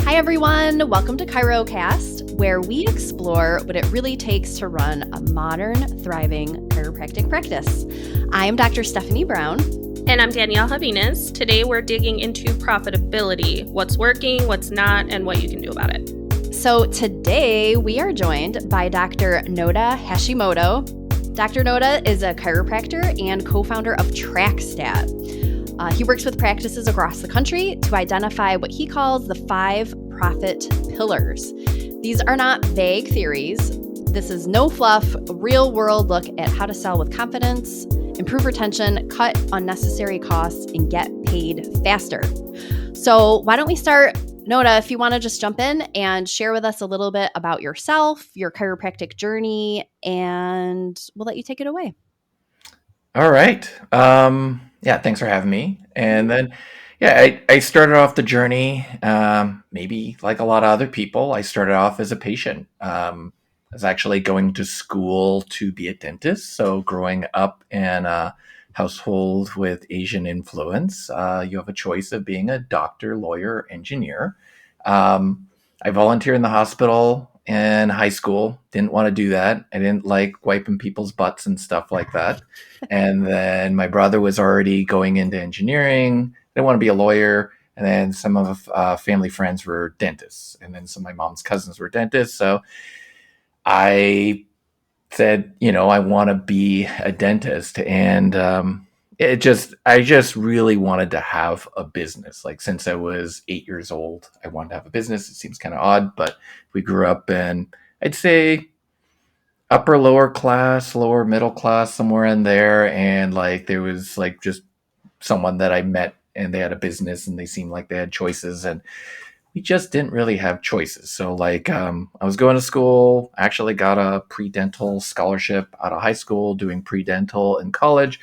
Hi, everyone. Welcome to ChiroCast, where we explore what it really takes to run a modern, thriving chiropractic practice. I am Dr. Stephanie Brown. And I'm Danielle Javines. Today, we're digging into profitability, what's working, what's not, and what you can do about it. So today, we are joined by Dr. Naota Hashimoto. Dr. Naota is a chiropractor and co-founder of TrackStat. He works with practices across the country to identify what he calls the 5 profit pillars. These are not vague theories. This is no fluff, a real-world look at how to sell with confidence, improve retention, cut unnecessary costs, and get paid faster. So why don't we start, Naota, if you want to just jump in and share with us a little bit about yourself, your chiropractic journey, and we'll let you take it away. All right. Thanks for having me. And then, I started off the journey, maybe like a lot of other people. I started off as a patient. I was actually going to school to be a dentist. So growing up in a household with Asian influence, you have a choice of being a doctor, lawyer, engineer. I volunteered in the hospital in high school. Didn't want to do that. I didn't like wiping people's butts and stuff like that. And then my brother was already going into engineering. Didn't want to be a lawyer. And then some of family friends were dentists. And then some of my mom's cousins were dentists. So I said, I want to be a dentist. And I just really wanted to have a business. Like since I was 8 years old, I wanted to have a business. It seems kind of odd, but we grew up in, I'd say, upper lower class, lower middle class, somewhere in there. And like there was like just someone that I met and they had a business and they seemed like they had choices, and we just didn't really have choices. So like I was going to school, actually got a pre-dental scholarship out of high school, doing pre-dental in college.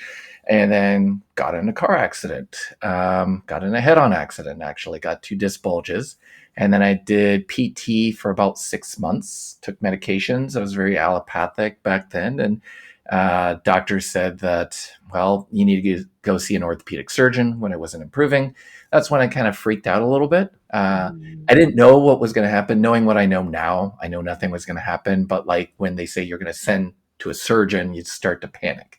And then got in a car accident, got in a head-on accident, actually got 2 disc bulges. And then I did PT for about 6 months, took medications. I was very allopathic back then. And doctors said that, well, you need to go see an orthopedic surgeon when I wasn't improving. That's when I kind of freaked out a little bit. I didn't know what was going to happen. Knowing what I know now, I know nothing was going to happen. But like when they say you're going to send to a surgeon, you start to panic.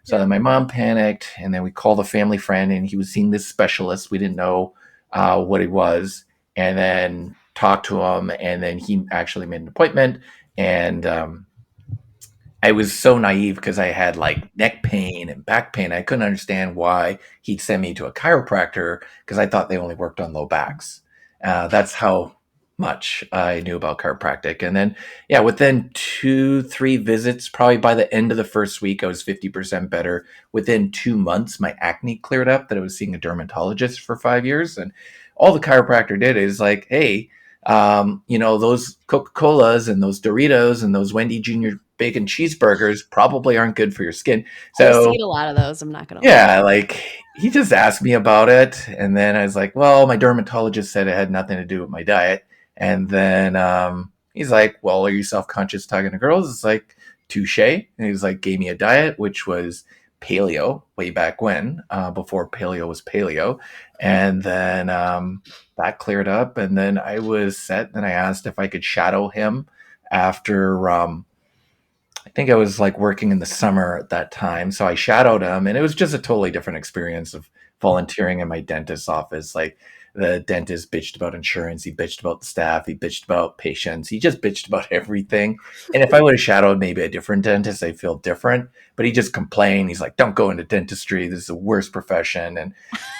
So then my mom panicked, and then we called a family friend, and he was seeing this specialist. We didn't know what he was, and then talked to him, and then he actually made an appointment. And I was so naive because I had like neck pain and back pain. I couldn't understand why he'd send me to a chiropractor because I thought they only worked on low backs. That's how much I knew about chiropractic. And then, within 2-3 visits, probably by the end of the first week, I was 50% better. Within 2 months, my acne cleared up that I was seeing a dermatologist for 5 years. And all the chiropractor did is like, hey, those Coca-Colas and those Doritos and those Wendy Jr. bacon cheeseburgers probably aren't good for your skin. So I eat a lot of those. I'm not going to lie. Like he just asked me about it. And then I was like, well, my dermatologist said it had nothing to do with my diet. And then he's like, well, are you self-conscious talking to girls? It's like, touche. And he's like, gave me a diet, which was paleo way back when, before paleo was paleo. And then that cleared up. And then I was set. And I asked if I could shadow him after, I think I was like working in the summer at that time. So I shadowed him, and it was just a totally different experience of volunteering in my dentist's office. Like, the dentist bitched about insurance. He bitched about the staff. He bitched about patients. He just bitched about everything. And if I would have shadowed maybe a different dentist, I'd feel different. But he just complained. He's like, don't go into dentistry. This is the worst profession. And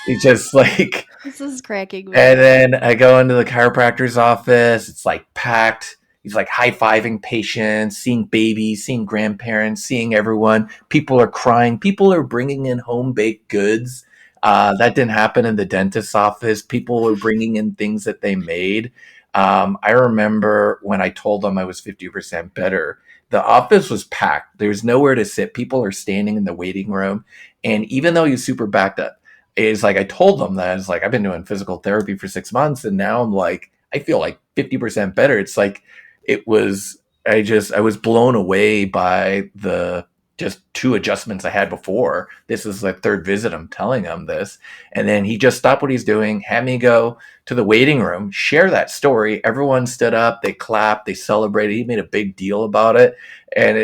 he just like... This is cracking me. And then I go into the chiropractor's office. It's like packed. He's like high-fiving patients, seeing babies, seeing grandparents, seeing everyone. People are crying. People are bringing in home-baked goods. That didn't happen in the dentist's office. People were bringing in things that they made. I remember when I told them I was 50% better, the office was packed. There's nowhere to sit. People are standing in the waiting room. And even though you're super backed up, it's like I told them that. It's like, I've been doing physical therapy for 6 months, and now I'm like, I feel like 50% better. It's like, I was blown away by the just 2 adjustments I had before. This is the 3rd visit I'm telling him this. And then he just stopped what he's doing, had me go to the waiting room, share that story. Everyone stood up, they clapped, they celebrated. He made a big deal about it. And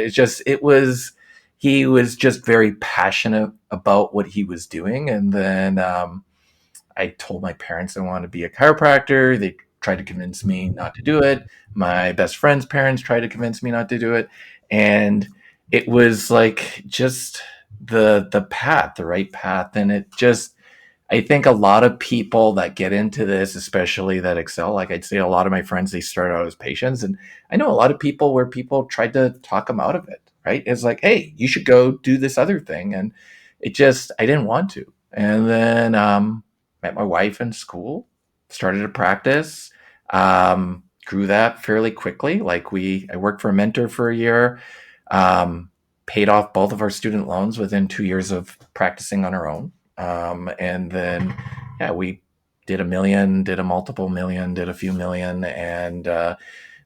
he was just very passionate about what he was doing. And then I told my parents I wanted to be a chiropractor. They tried to convince me not to do it. My best friend's parents tried to convince me not to do it. And it was like just the path, the right path. And it just, I think a lot of people that get into this, especially that excel, like I'd say a lot of my friends, they start out as patients. And I know a lot of people where people tried to talk them out of it, right? It's like, hey, you should go do this other thing. And I didn't want to. And then met my wife in school, started a practice, grew that fairly quickly. I worked for a mentor for a year, paid off both of our student loans within 2 years of practicing on our own. And then, yeah, we did a million, did a multiple million, did a few million, and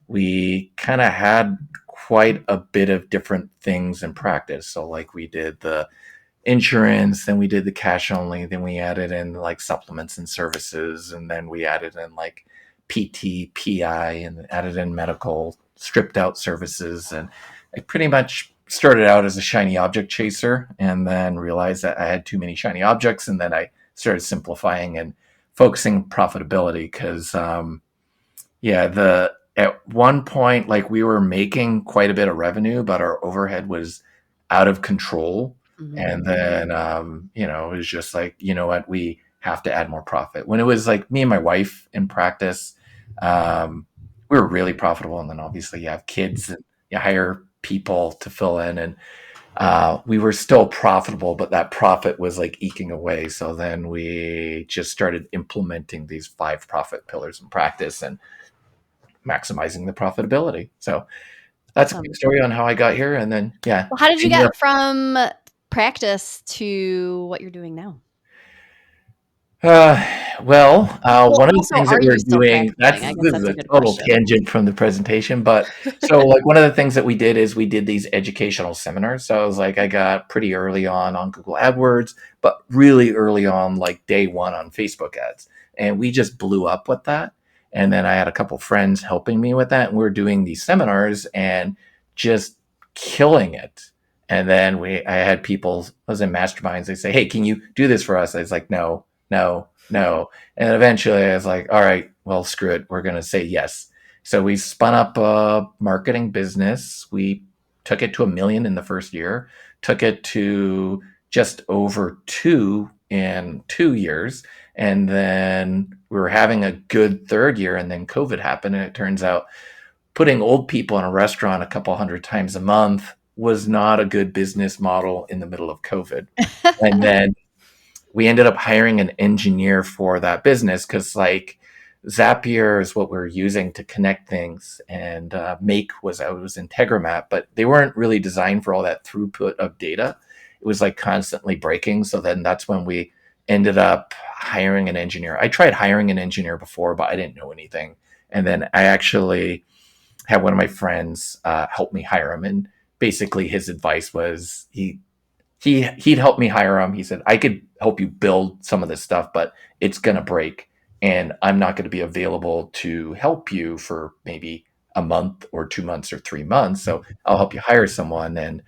we kind of had quite a bit of different things in practice. So, like, we did the insurance, then we did the cash only, then we added in like supplements and services, and then we added in like PT, PI, and added in medical stripped out services. And I pretty much started out as a shiny object chaser and then realized that I had too many shiny objects. And then I started simplifying and focusing on profitability because, at one point, like we were making quite a bit of revenue, but our overhead was out of control. Mhm. And then, it was just like, you know what, we have to add more profit. When it was like me and my wife in practice, we were really profitable. And then obviously you have kids and you hire people to fill in, and we were still profitable, but that profit was like eking away. So then we just started implementing these 5 profit pillars in practice and maximizing the profitability. So that's a quick Awesome. story on how I got here. And then, yeah. Well, how did you get from practice to what you're doing now? One of the Also, things that are we're you still doing, practicing? I guess this is that's a a good total question. tangent from the presentation, but so like one of the things that we did is we did these educational seminars. So I was like, I got pretty early on Google AdWords, but really early on, like day one on Facebook ads. And we just blew up with that. And then I had a couple friends helping me with that. And we were doing these seminars and just killing it. And then I had people, I was in masterminds, they say, hey, can you do this for us? I was like, no, no, no. And eventually I was like, all right, well, screw it. We're going to say yes. So we spun up a marketing business. We took it to $1 million in the first year, took it to just over 2 in 2 years. And then we were having a good 3rd year, and then COVID happened. And it turns out putting old people in a restaurant a couple hundred times a month was not a good business model in the middle of COVID. And then we ended up hiring an engineer for that business because like Zapier is what we were using to connect things, and Make was Integramat, but they weren't really designed for all that throughput of data. It was like constantly breaking. So then that's when we ended up hiring an engineer. I tried hiring an engineer before, but I didn't know anything. And then I actually had one of my friends help me hire him, and basically his advice was he'd help me hire him. He said, I could help you build some of this stuff, but it's going to break. And I'm not going to be available to help you for maybe a month or 2 months or 3 months. So I'll help you hire someone and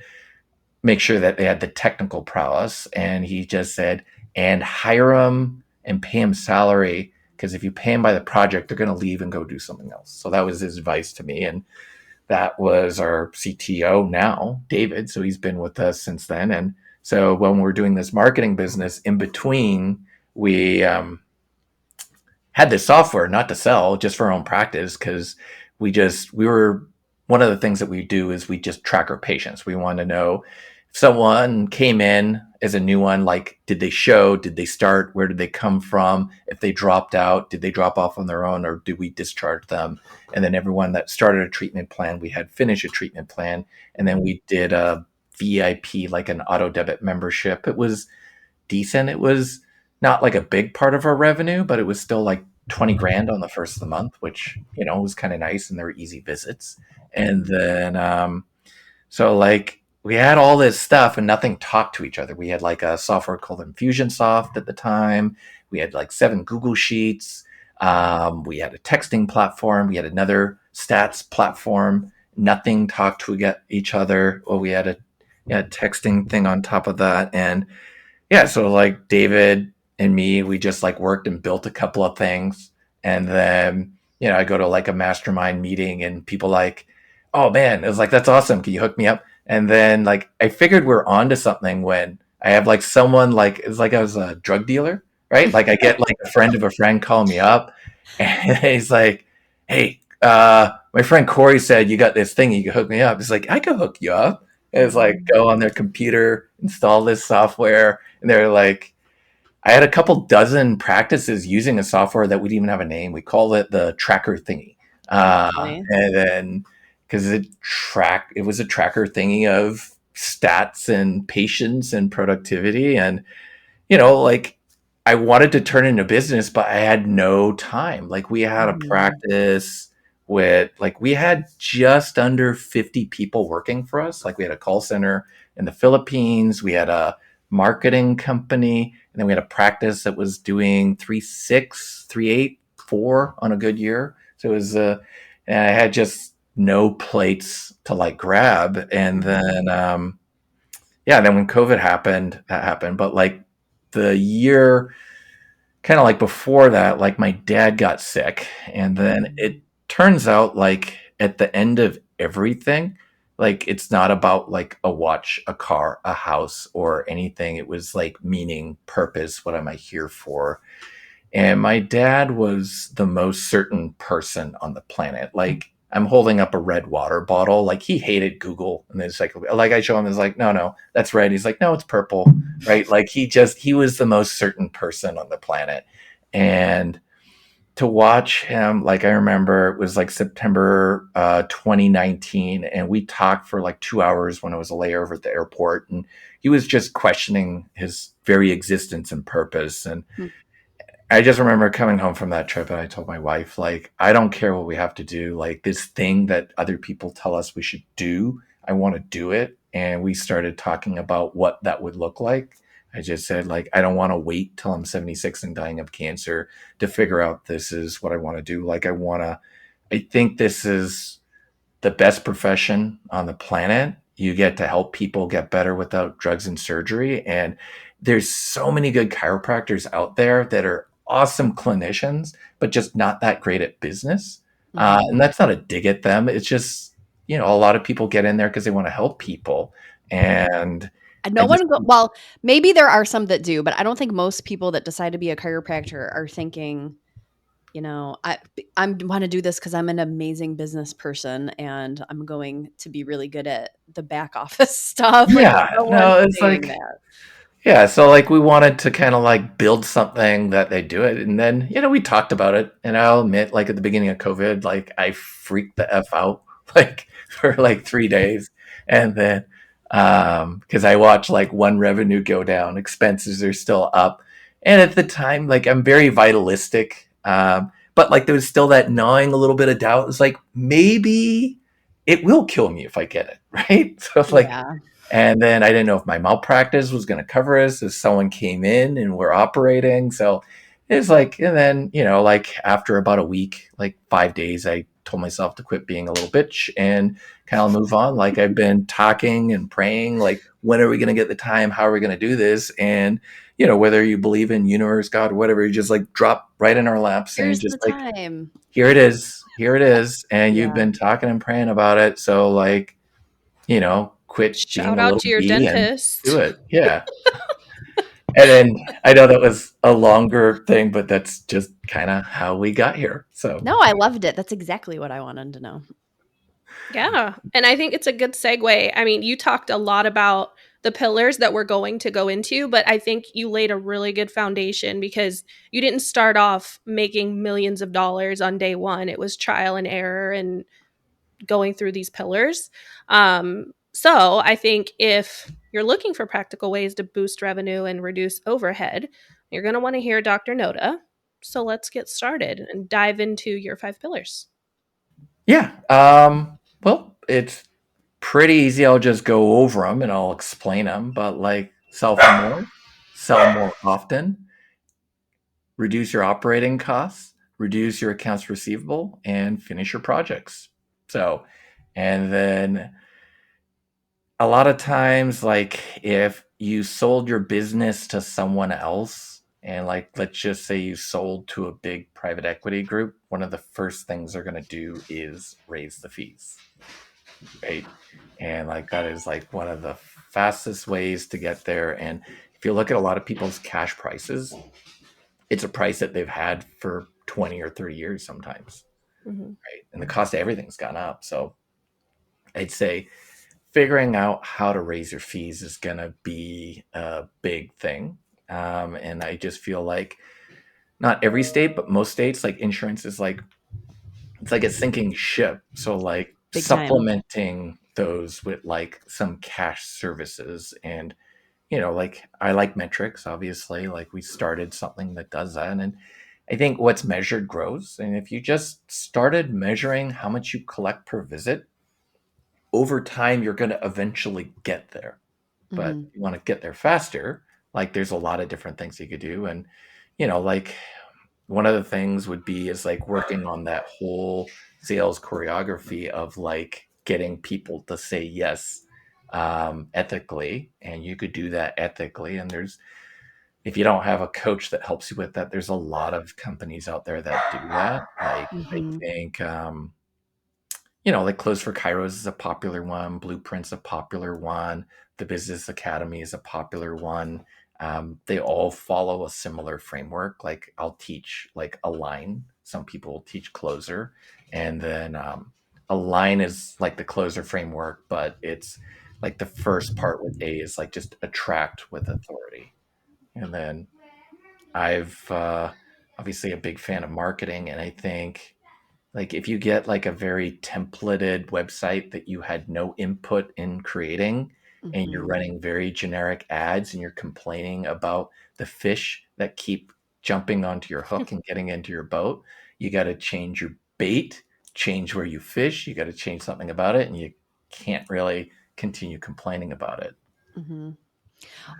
make sure that they had the technical prowess. And he just said, and hire them and pay them salary. Because if you pay them by the project, they're going to leave and go do something else. So that was his advice to me. And that was our CTO now, David. So he's been with us since then. And so when we're doing this marketing business, in between, we had this software not to sell, just for our own practice, because we were one of the things that we do is we just track our patients. We want to know if someone came in as a new one, like did they show, did they start, where did they come from? If they dropped out, did they drop off on their own, or did we discharge them? And then everyone that started a treatment plan, we had finished a treatment plan, and then we did a VIP, like an auto debit membership. It was decent. It was not like a big part of our revenue, but it was still like 20 grand on the first of the month, which, was kind of nice, and there were easy visits. And then, so like we had all this stuff and nothing talked to each other. We had like a software called Infusionsoft at the time. We had like 7 Google Sheets. We had a texting platform. We had another stats platform. Nothing talked to each other. Well, we had a texting thing on top of that. And yeah, so like David and me, we just like worked and built a couple of things. And then, I go to like a mastermind meeting and people like, oh man, it was like, that's awesome. Can you hook me up? And then like, I figured we're on to something when I have like someone like, it's like I was a drug dealer, right? Like I get like a friend of a friend call me up and he's like, hey, my friend Corey said you got this thing, you can hook me up. It's like, I can hook you up. And it's like, go on their computer, install this software. And they're like, I had a couple dozen practices using a software that we didn't even have a name. We called it the tracker thingy. Really? And then because it was a tracker thingy of stats and patience and productivity. And like I wanted to turn into business, but I had no time. Like we had a Mhm. practice with like we had just under 50 people working for us. Like we had a call center in the Philippines, we had a marketing company, and then we had a practice that was doing 3.6, 3.8, 4 on a good year. So it was and I had just no plates to like grab. And then Mhm. yeah, then when COVID happened, that happened. But like the year kind of like before that, like my dad got sick. And then it Mhm. turns out like at the end of everything, like it's not about like a watch, a car, a house, or anything. It was like meaning, purpose. What am I here for? And my dad was the most certain person on the planet. Like I'm holding up a red water bottle. Like he hated Google and it's like I show him, it's like, no, that's red. He's like, no, it's purple. Right. Like he was the most certain person on the planet. And to watch him, like I remember it was like September 2019, and we talked for like 2 hours when it was a layover at the airport, and he was just questioning his very existence and purpose. And Hmm. I just remember coming home from that trip and I told my wife, like, I don't care what we have to do. Like, this thing that other people tell us we should do, I want to do it. And we started talking about what that would look like. I just said, like, I don't want to wait till I'm 76 and dying of cancer to figure out this is what I want to do. Like, I think this is the best profession on the planet. You get to help people get better without drugs and surgery. And there's so many good chiropractors out there that are awesome clinicians, but just not that great at business. And Mhm. that's not a dig at them. It's just, a lot of people get in there because they want to help people. And I No just, one go well, maybe there are some that do, but I don't think most people that decide to be a chiropractor are thinking, I wanna do this because 'cause I'm an amazing business person and I'm going to be really good at the back office stuff." Like, yeah, no one's no, it's saying like, that. yeah, so like we wanted to kind of like build something that they do it. And then, we talked about it. And I'll admit, like at the beginning of COVID, like I freaked the F out like for like 3 days. And then because I watched like one revenue go down, expenses are still up. And at the time, like I'm very vitalistic. But like there was still that gnawing a little bit of doubt. It's like maybe it will kill me if I get it, right? So like Yeah. and then I didn't know if my malpractice was going to cover us if someone came in and we're operating. So it's like, and then, like after about a week, like 5 days, I told myself to quit being a little bitch and kind of move on. Like I've been talking and praying, like, when are we going to get the time? How are we going to do this? And, whether you believe in universe, God, whatever, you just like drop right in our laps saying Here's the just like, time. here it is. Here it is. And you've Yeah. been talking and praying about it. So like, quit being Shout a out little to your bee and do dentist. it. Yeah. And then I know that was a longer thing, but that's just kind of how we got here. So, No, I loved it. That's exactly what I wanted to know. Yeah. And I think it's a good segue. I mean, you talked a lot about the pillars that we're going to go into, but I think you laid a really good foundation because you didn't start off making millions of dollars on day one. It was trial and error and going through these pillars. So I think if you're looking for practical ways to boost revenue and reduce overhead, you're going to want to hear Dr. Noda. So let's get started and dive into your 5 pillars. yeah. Well, it's pretty easy. I'll just go over them and I'll explain them. But like sell more often, reduce your operating costs, reduce your accounts receivable, and finish your projects. So, and then a lot of times, like if you sold your business to someone else, and like let's just say you sold to a big private equity group, one of the first things they're going to do is raise the fees, right? And like that is like one of the fastest ways to get there. And if you look at a lot of people's cash prices, it's a price that they've had for 20 or 30 years sometimes, Mm-hmm. right? And the cost of everything's gone up. So I'd say figuring out how to raise your fees is going to be a big thing. And I just feel like not every state, but most states, like insurance is like, it's like a sinking ship. So like Big time. supplementing those with like some cash services. And like I like metrics, obviously. Like we started something that does that. And I think what's measured grows. And if you just started measuring how much you collect per visit, over time, you're going to eventually get there. But Hmm. if you want to get there faster, like there's a lot of different things you could do. And, like one of the things would be is like working on that whole sales choreography of like getting people to say yes ethically. And you could do that ethically. And if you don't have a coach that helps you with that, there's a lot of companies out there that do that. Like I Hmm. think, like Clothes for Kairos is a popular one, Blueprint's a popular one, the Business Academy is a popular one. They all follow a similar framework. Like I'll teach like Align. Some people will teach Closer, and then Align is like the Closer framework, but it's like the first part with A is like just attract with authority, and then I've obviously a big fan of marketing, and I think like if you get like a very templated website that you had no input in creating and you're Hmm. running very generic ads and you're complaining about the fish that keep jumping onto your hook and getting into your boat, you got to change your bait, change where you fish, you got to change something about it, and you can't really continue complaining about it. Hmm.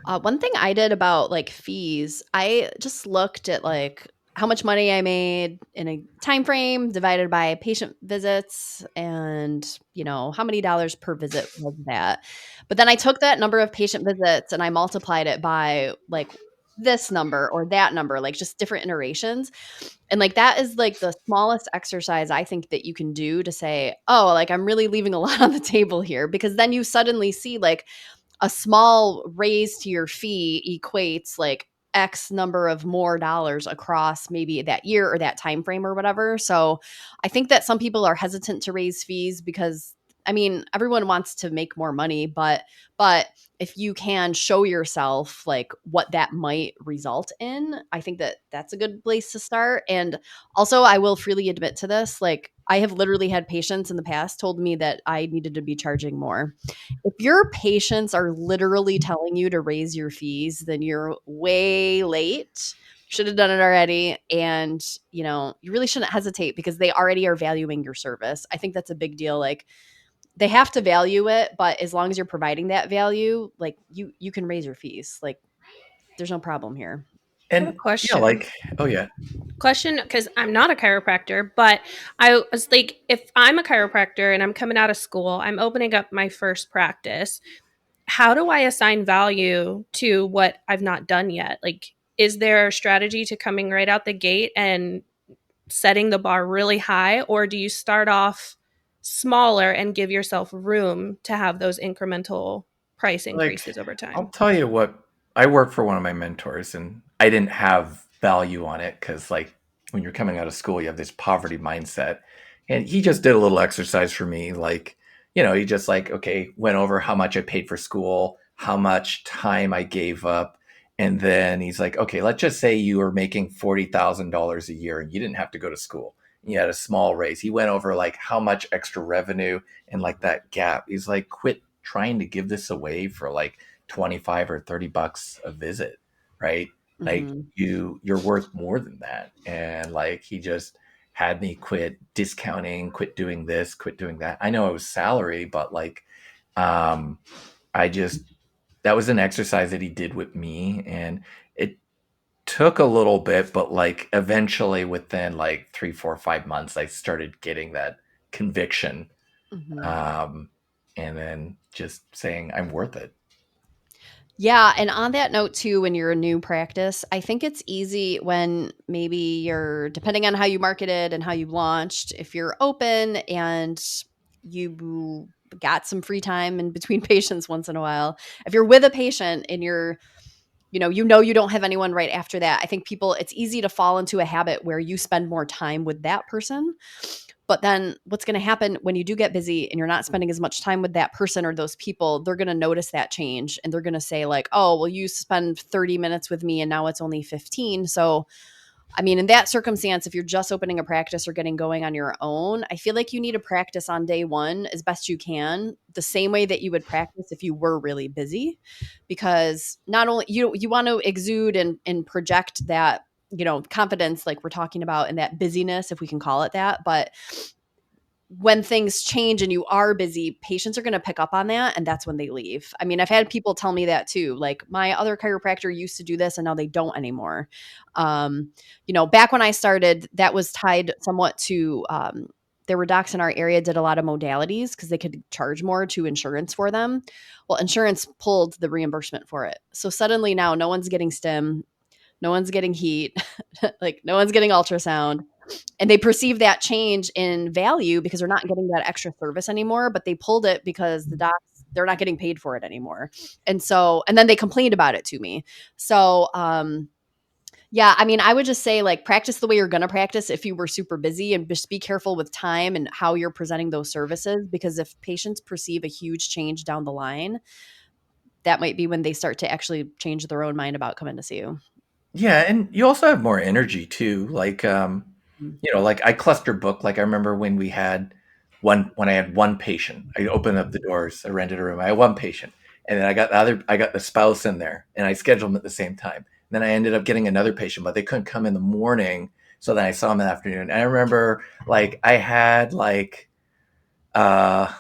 One thing I did about like fees, I just looked at like how much money I made in a time frame divided by patient visits and, how many dollars per visit was that. But then I took that number of patient visits and I multiplied it by like this number or that number, like just different iterations. And like that is like the smallest exercise I think that you can do to say, oh, like I'm really leaving a lot on the table here because then you suddenly see like a small raise to your fee equates like X number of more dollars across maybe that year or that time frame or whatever. So I think that some people are hesitant to raise fees because I mean everyone wants to make more money, but if you can show yourself like what that might result in, I think that that's a good place to start. And also I will freely admit to this, like I have literally had patients in the past told me that I needed to be charging more. If your patients are literally telling you to raise your fees, then you're way late. Should have done it already. And, you really shouldn't hesitate because they already are valuing your service. I think that's a big deal. Like they have to value it, but as long as you're providing that value, like you can raise your fees. Like there's no problem here. I have a And yeah, question. like, oh yeah, Because I'm not a chiropractor, but I was like, if I'm a chiropractor and I'm coming out of school, I'm opening up my first practice. How do I assign value to what I've not done yet? Like, is there a strategy to coming right out the gate and setting the bar really high, or do you start off smaller and give yourself room to have those incremental price like increases over I'll time? tell you what, I work for one of my mentors and I didn't have value on it because like when you're coming out of school, you have this poverty mindset. And he just did a little exercise for me. Like, he just like, okay, went over how much I paid for school, how much time I gave up. And then he's like, okay, let's just say you were making $40,000 a year and you didn't have to go to school. You had a small raise. He went over like how much extra revenue and like that gap. He's like, quit trying to give this away for like 25 or $30 a visit, right? Like Mhm. you're worth more than that. And like he just had me quit discounting, quit doing this, quit doing that. I know it was salary, but like Um, I just that was an exercise that he did with me, and it took a little bit, but like eventually within like 3, 4, 5 months, I started getting that conviction, Mhm. um, and then just saying I'm worth it. Yeah, and on that note too, when you're a new practice, I think it's easy when maybe you're depending on how you marketed and how you launched, if you're open and you got some free time in between patients once in a while. If you're with a patient and you know you don't have anyone right after that, I think people it's easy to fall into a habit where you spend more time with that person. But then what's going to happen when you do get busy and you're not spending as much time with that person or those people, they're going to notice that change and they're going to say like, "Oh, well you spend 30 minutes with me and now it's only 15." So, I mean, in that circumstance, if you're just opening a practice or getting going on your own, I feel like you need to practice on day one as best you can, the same way that you would practice if you were really busy, because not only you want to exude and project that confidence, like we're talking about, and that busyness, if we can call it that, but when things change and you are busy, patients are going to pick up on that and that's when they leave. I mean, I've had people tell me that too. Like my other chiropractor used to do this and now they don't anymore. Back when I started, that was tied somewhat to there were docs in our area did a lot of modalities because they could charge more to insurance for them. Well, insurance pulled the reimbursement for it. So suddenly now no one's getting stim, no one's getting heat, like no one's getting ultrasound, and they perceive that change in value because they're not getting that extra service anymore, but they pulled it because the docs they're not getting paid for it anymore. And then they complained about it to me. So, yeah, I mean, I would just say like practice the way you're going to practice if you were super busy, and just be careful with time and how you're presenting those services, because if patients perceive a huge change down the line, that might be when they start to actually change their own mind about coming to see you. Yeah, and you also have more energy too. Like, Mm. like I cluster book. Like I remember when I had one patient, I opened up the doors, I rented a room, I had one patient, and then I got the spouse in there, and I scheduled them at the same time. Then I ended up getting another patient, but they couldn't come in the morning, so then I saw them in the afternoon. And I remember like I had uh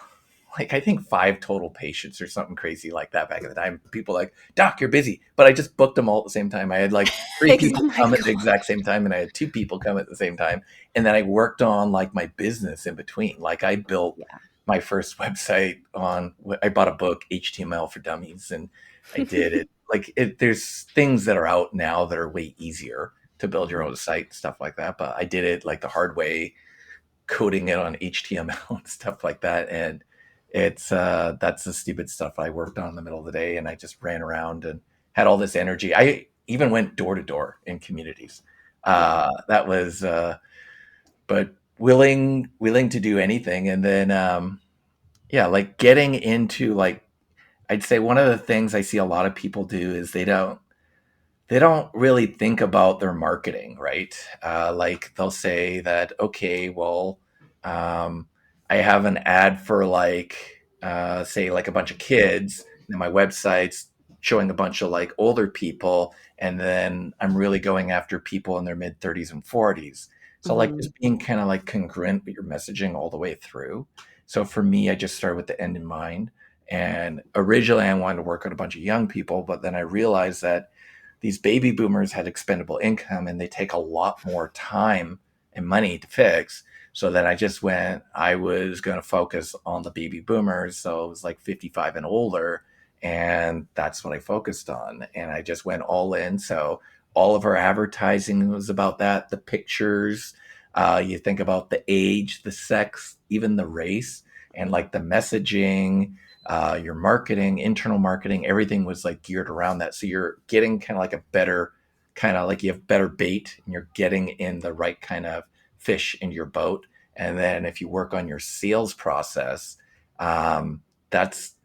like I think 5 total patients or something crazy like that back at the time. People like, Doc, you're busy. But I just booked them all at the same time. I had like three Oh people my come at the god. exact same time, and I had 2 people come at the same time. And then I worked on like my business in between. Like I built Yeah. my first website I bought a book, HTML for Dummies, and I did it. There's things that are out now that are way easier to build your own site, stuff like that. But I did it like the hard way, coding it on HTML and stuff like that. And it's that's the stupid stuff I worked on in the middle of the day, and I just ran around and had all this energy. I even went door to door in communities. Yeah. That was but willing to do anything. And then yeah, like getting into like I'd say one of the things I see a lot of people do is they don't really think about their marketing, right? Like they'll say that, okay, well, um, I have an ad for like, say, like a bunch of kids, and my website's showing a bunch of like older people, and then I'm really going after people in their mid 30s and 40s. So like Mhm. just being kind of like congruent with your messaging all the way through. So for me, I just started with the end in mind. And originally, I wanted to work on a bunch of young people, but then I realized that these baby boomers had expendable income and they take a lot more time and money to fix. So then I was going to focus on the baby boomers. So it was like 55 and older. And that's what I focused on. And I just went all in. So all of our advertising was about that, the pictures. You think about the age, the sex, even the race, and like the messaging, your marketing, internal marketing, everything was like geared around that. So you're getting kind of like a better kind of like you have better bait, and you're getting in the right kind of fish in your boat. And then if you work on your sales process, that's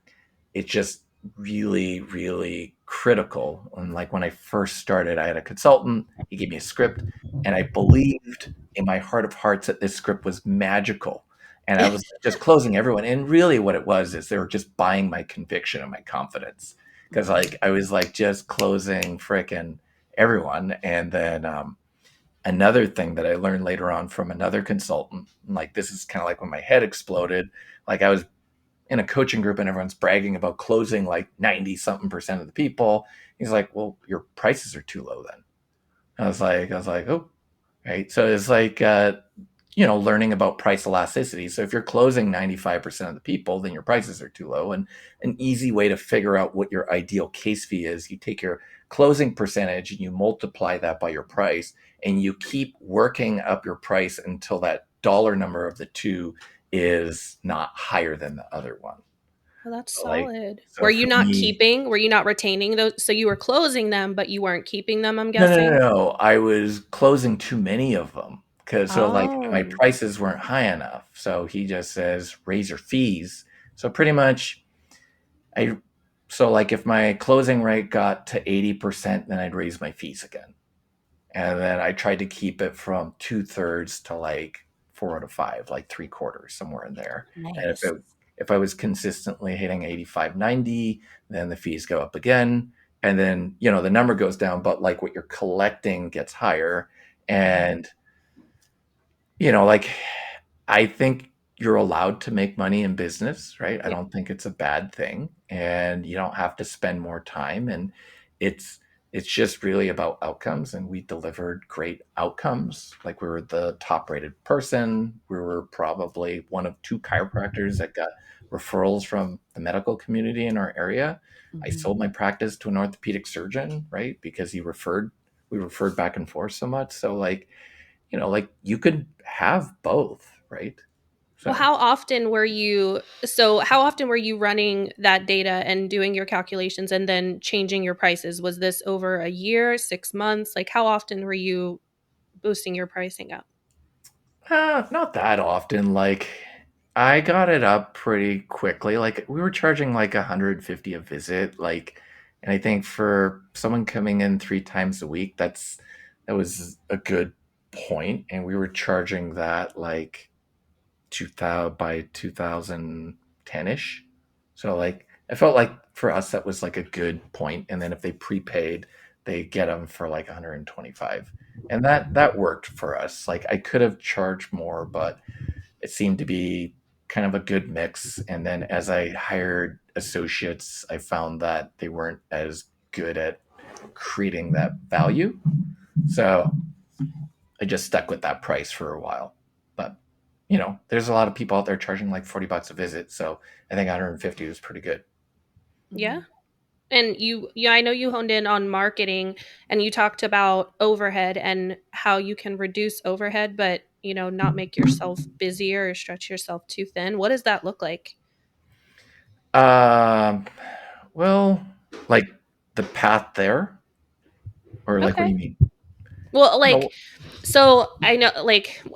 it's just really, really critical. And like when I first started, I had a consultant, he gave me a script, and I believed in my heart of hearts that this script was magical. And I was just closing everyone. And really what it was is they were just buying my conviction and my confidence. Cause like I was like just closing frickin' everyone. And then another thing that I learned later on from another consultant, like this is kind of like when my head exploded. Like I was in a coaching group and everyone's bragging about closing like 90 something percent of the people. He's like, well, your prices are too low then. I was like, oh, right. So it's like, learning about price elasticity. So if you're closing 95% of the people, then your prices are too low. And an easy way to figure out what your ideal case fee is, you take your closing percentage and you multiply that by your price, and you keep working up your price until that dollar number of the two is not higher than the other one. Well, that's So like, solid. so for me, Were you not retaining those? So you were closing them, but you weren't keeping them, I'm no, no, no, guessing? no. I was closing too many of them because so like my Oh. prices weren't high enough. So he just says raise your fees. So pretty much, I so like if my closing rate got to 80%, then I'd raise my fees again, and then I tried to keep it from 2/3 to like 4 out of 5, like 3/4, somewhere in there. And Nice. if I was consistently hitting 85, 90, then the fees go up again. And then, the number goes down, but like what you're collecting gets higher. And, like I think you're allowed to make money in business, right? I Yeah. don't think it's a bad thing, and you don't have to spend more time, and it's it's just really about outcomes, and we delivered great outcomes. Like we were the top rated person. We were probably one of two chiropractors that got referrals from the medical community in our area. I Mhm. sold my practice to an orthopedic surgeon, right? Because we referred back and forth so much. So like you could have both, right? Well, So, how often were you running that data and doing your calculations and then changing your prices? Was this over a year, 6 months? Like how often were you boosting your pricing up? not that often. Like, I got it up pretty quickly. Like, we were charging like 150 a visit. Like, and I think for someone coming in 3 times a week, that was a good point. And we were charging that like 2000 by 2010 ish. So like I felt like for us that was like a good point. And then if they prepaid, they get them for like 125, and that worked for us. Like I could have charged more, but it seemed to be kind of a good mix. And then as I hired associates, I found that they weren't as good at creating that value. So I just stuck with that price for a while. But there's a lot of people out there charging like $40 a visit, so I think 150 was pretty good. Yeah. Mhm. And yeah, I know you honed in on marketing and you talked about overhead and how you can reduce overhead, but, not make yourself busier or stretch yourself too thin. What does that look like? Um, well, like the path there, or like what do Okay. you mean? Well, No, so I know,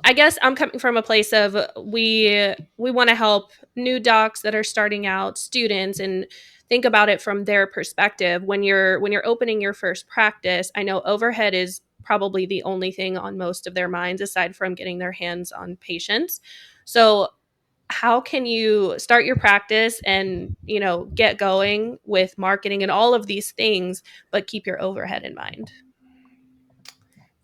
I guess I'm coming from a place of we want to help new docs that are starting out, students, and think about it from their perspective. When you're opening your first practice, I know overhead is probably the only thing on most of their minds aside from getting their hands on patients. So how can you start your practice and get going with marketing and all of these things, but keep your overhead in mind?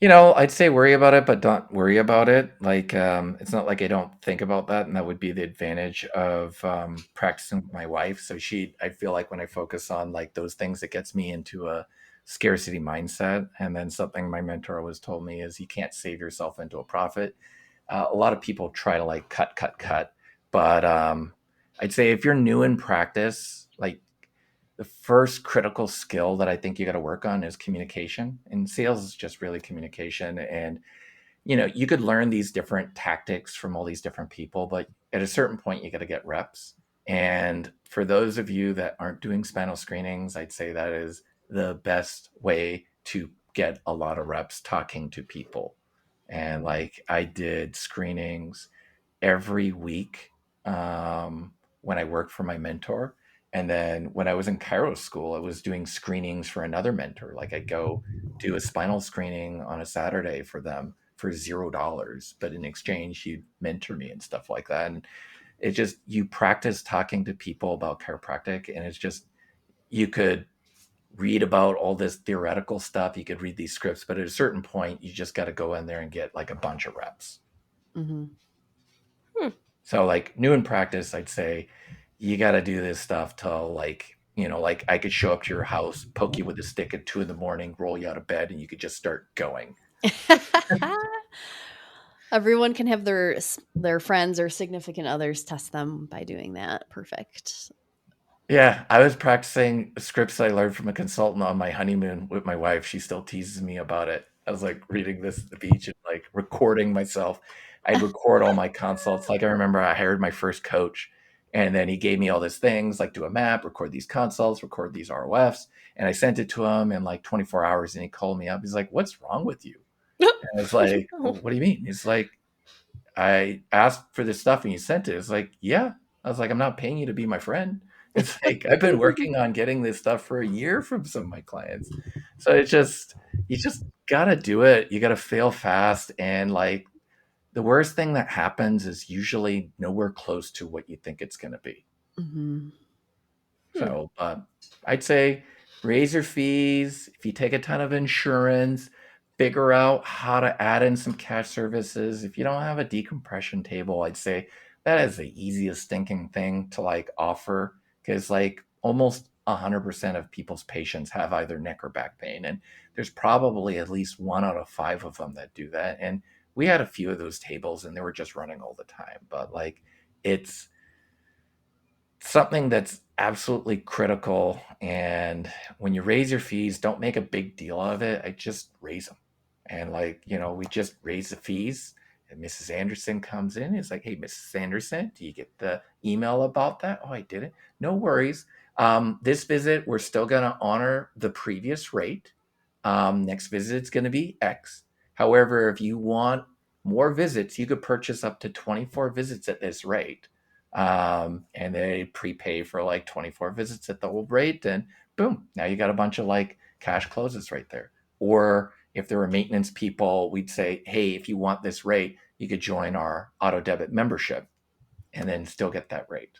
I'd say worry about it, but don't worry about it. Like, it's not like I don't think about that, and that would be the advantage of practicing with my wife. So I feel like when I focus on like those things, it gets me into a scarcity mindset. And then something my mentor always told me is you can't save yourself into a profit. A lot of people try to like cut, cut, cut, but I'd say if you're new in practice, like the first critical skill that I think you got to work on is communication. And sales is just really communication. And you could learn these different tactics from all these different people, but at a certain point, you got to get reps. And for those of you that aren't doing spinal screenings, I'd say that is the best way to get a lot of reps talking to people. And like I did screenings every week when I worked for my mentor. And then when I was in Cairo school, I was doing screenings for another mentor. Like I'd go do a spinal screening on a Saturday for them for $0, but in exchange, he'd mentor me and stuff like that. And it just, you practice talking to people about chiropractic, and it's just, you could read about all this theoretical stuff. You could read these scripts, but at a certain point, you just got to go in there and get like a bunch of reps. Mhm. Hmm. So, like new in practice, I'd say you got to do this stuff till like, like I could show up to your house, poke you with a stick at 2 a.m, roll you out of bed, and you could just start going. Everyone can have their friends or significant others test them by doing that. Perfect. Yeah, I was practicing scripts I learned from a consultant on my honeymoon with my wife. She still teases me about it. I was like reading this at the beach and like recording myself. I'd record all my consults. Like I remember I hired my first coach and then he gave me all these things like do a map, record these consults, record these ROFs. And I sent it to him in like 24 hours and he called me up. He's like, "What's wrong with you?" And I was like, Oh, "Well, what do you mean?" He's like, "I asked for this stuff and you sent it." It's like, "Yeah." I was like, "I'm not paying you to be my friend." It's like I've been working on getting this stuff for a year from some of my clients. So it's just you just gotta do it. You gotta fail fast. And like the worst thing that happens is usually nowhere close to what you think it's gonna be. Hmm. hmm. So I'd say raise your fees. If you take a ton of insurance, figure out how to add in some cash services. If you don't have a decompression table, I'd say that is the easiest thinking thing to like offer because like almost 100% of people's patients have either neck or back pain. And there's probably at least 1 out of 5 of them that do that. And we had a few of those tables and they were just running all the time. But like it's something that's absolutely critical. And when you raise your fees, don't make a big deal of it. I just raise them. And like, we just raise the fees. And Mrs. Anderson comes in. It's like, "Hey, Mrs. Anderson, do you get the email about that?" "Oh, I didn't." "No worries. This visit, we're still going to honor the previous rate. Next visit, it's going to be X. However, if you want more visits, you could purchase up to 24 visits at this rate." And they prepay for like 24 visits at the old rate, and boom, now you got a bunch of like cash closes right there. Or if there were maintenance people, we'd say, "Hey, if you want this rate, you could join our auto debit membership and then still get that rate."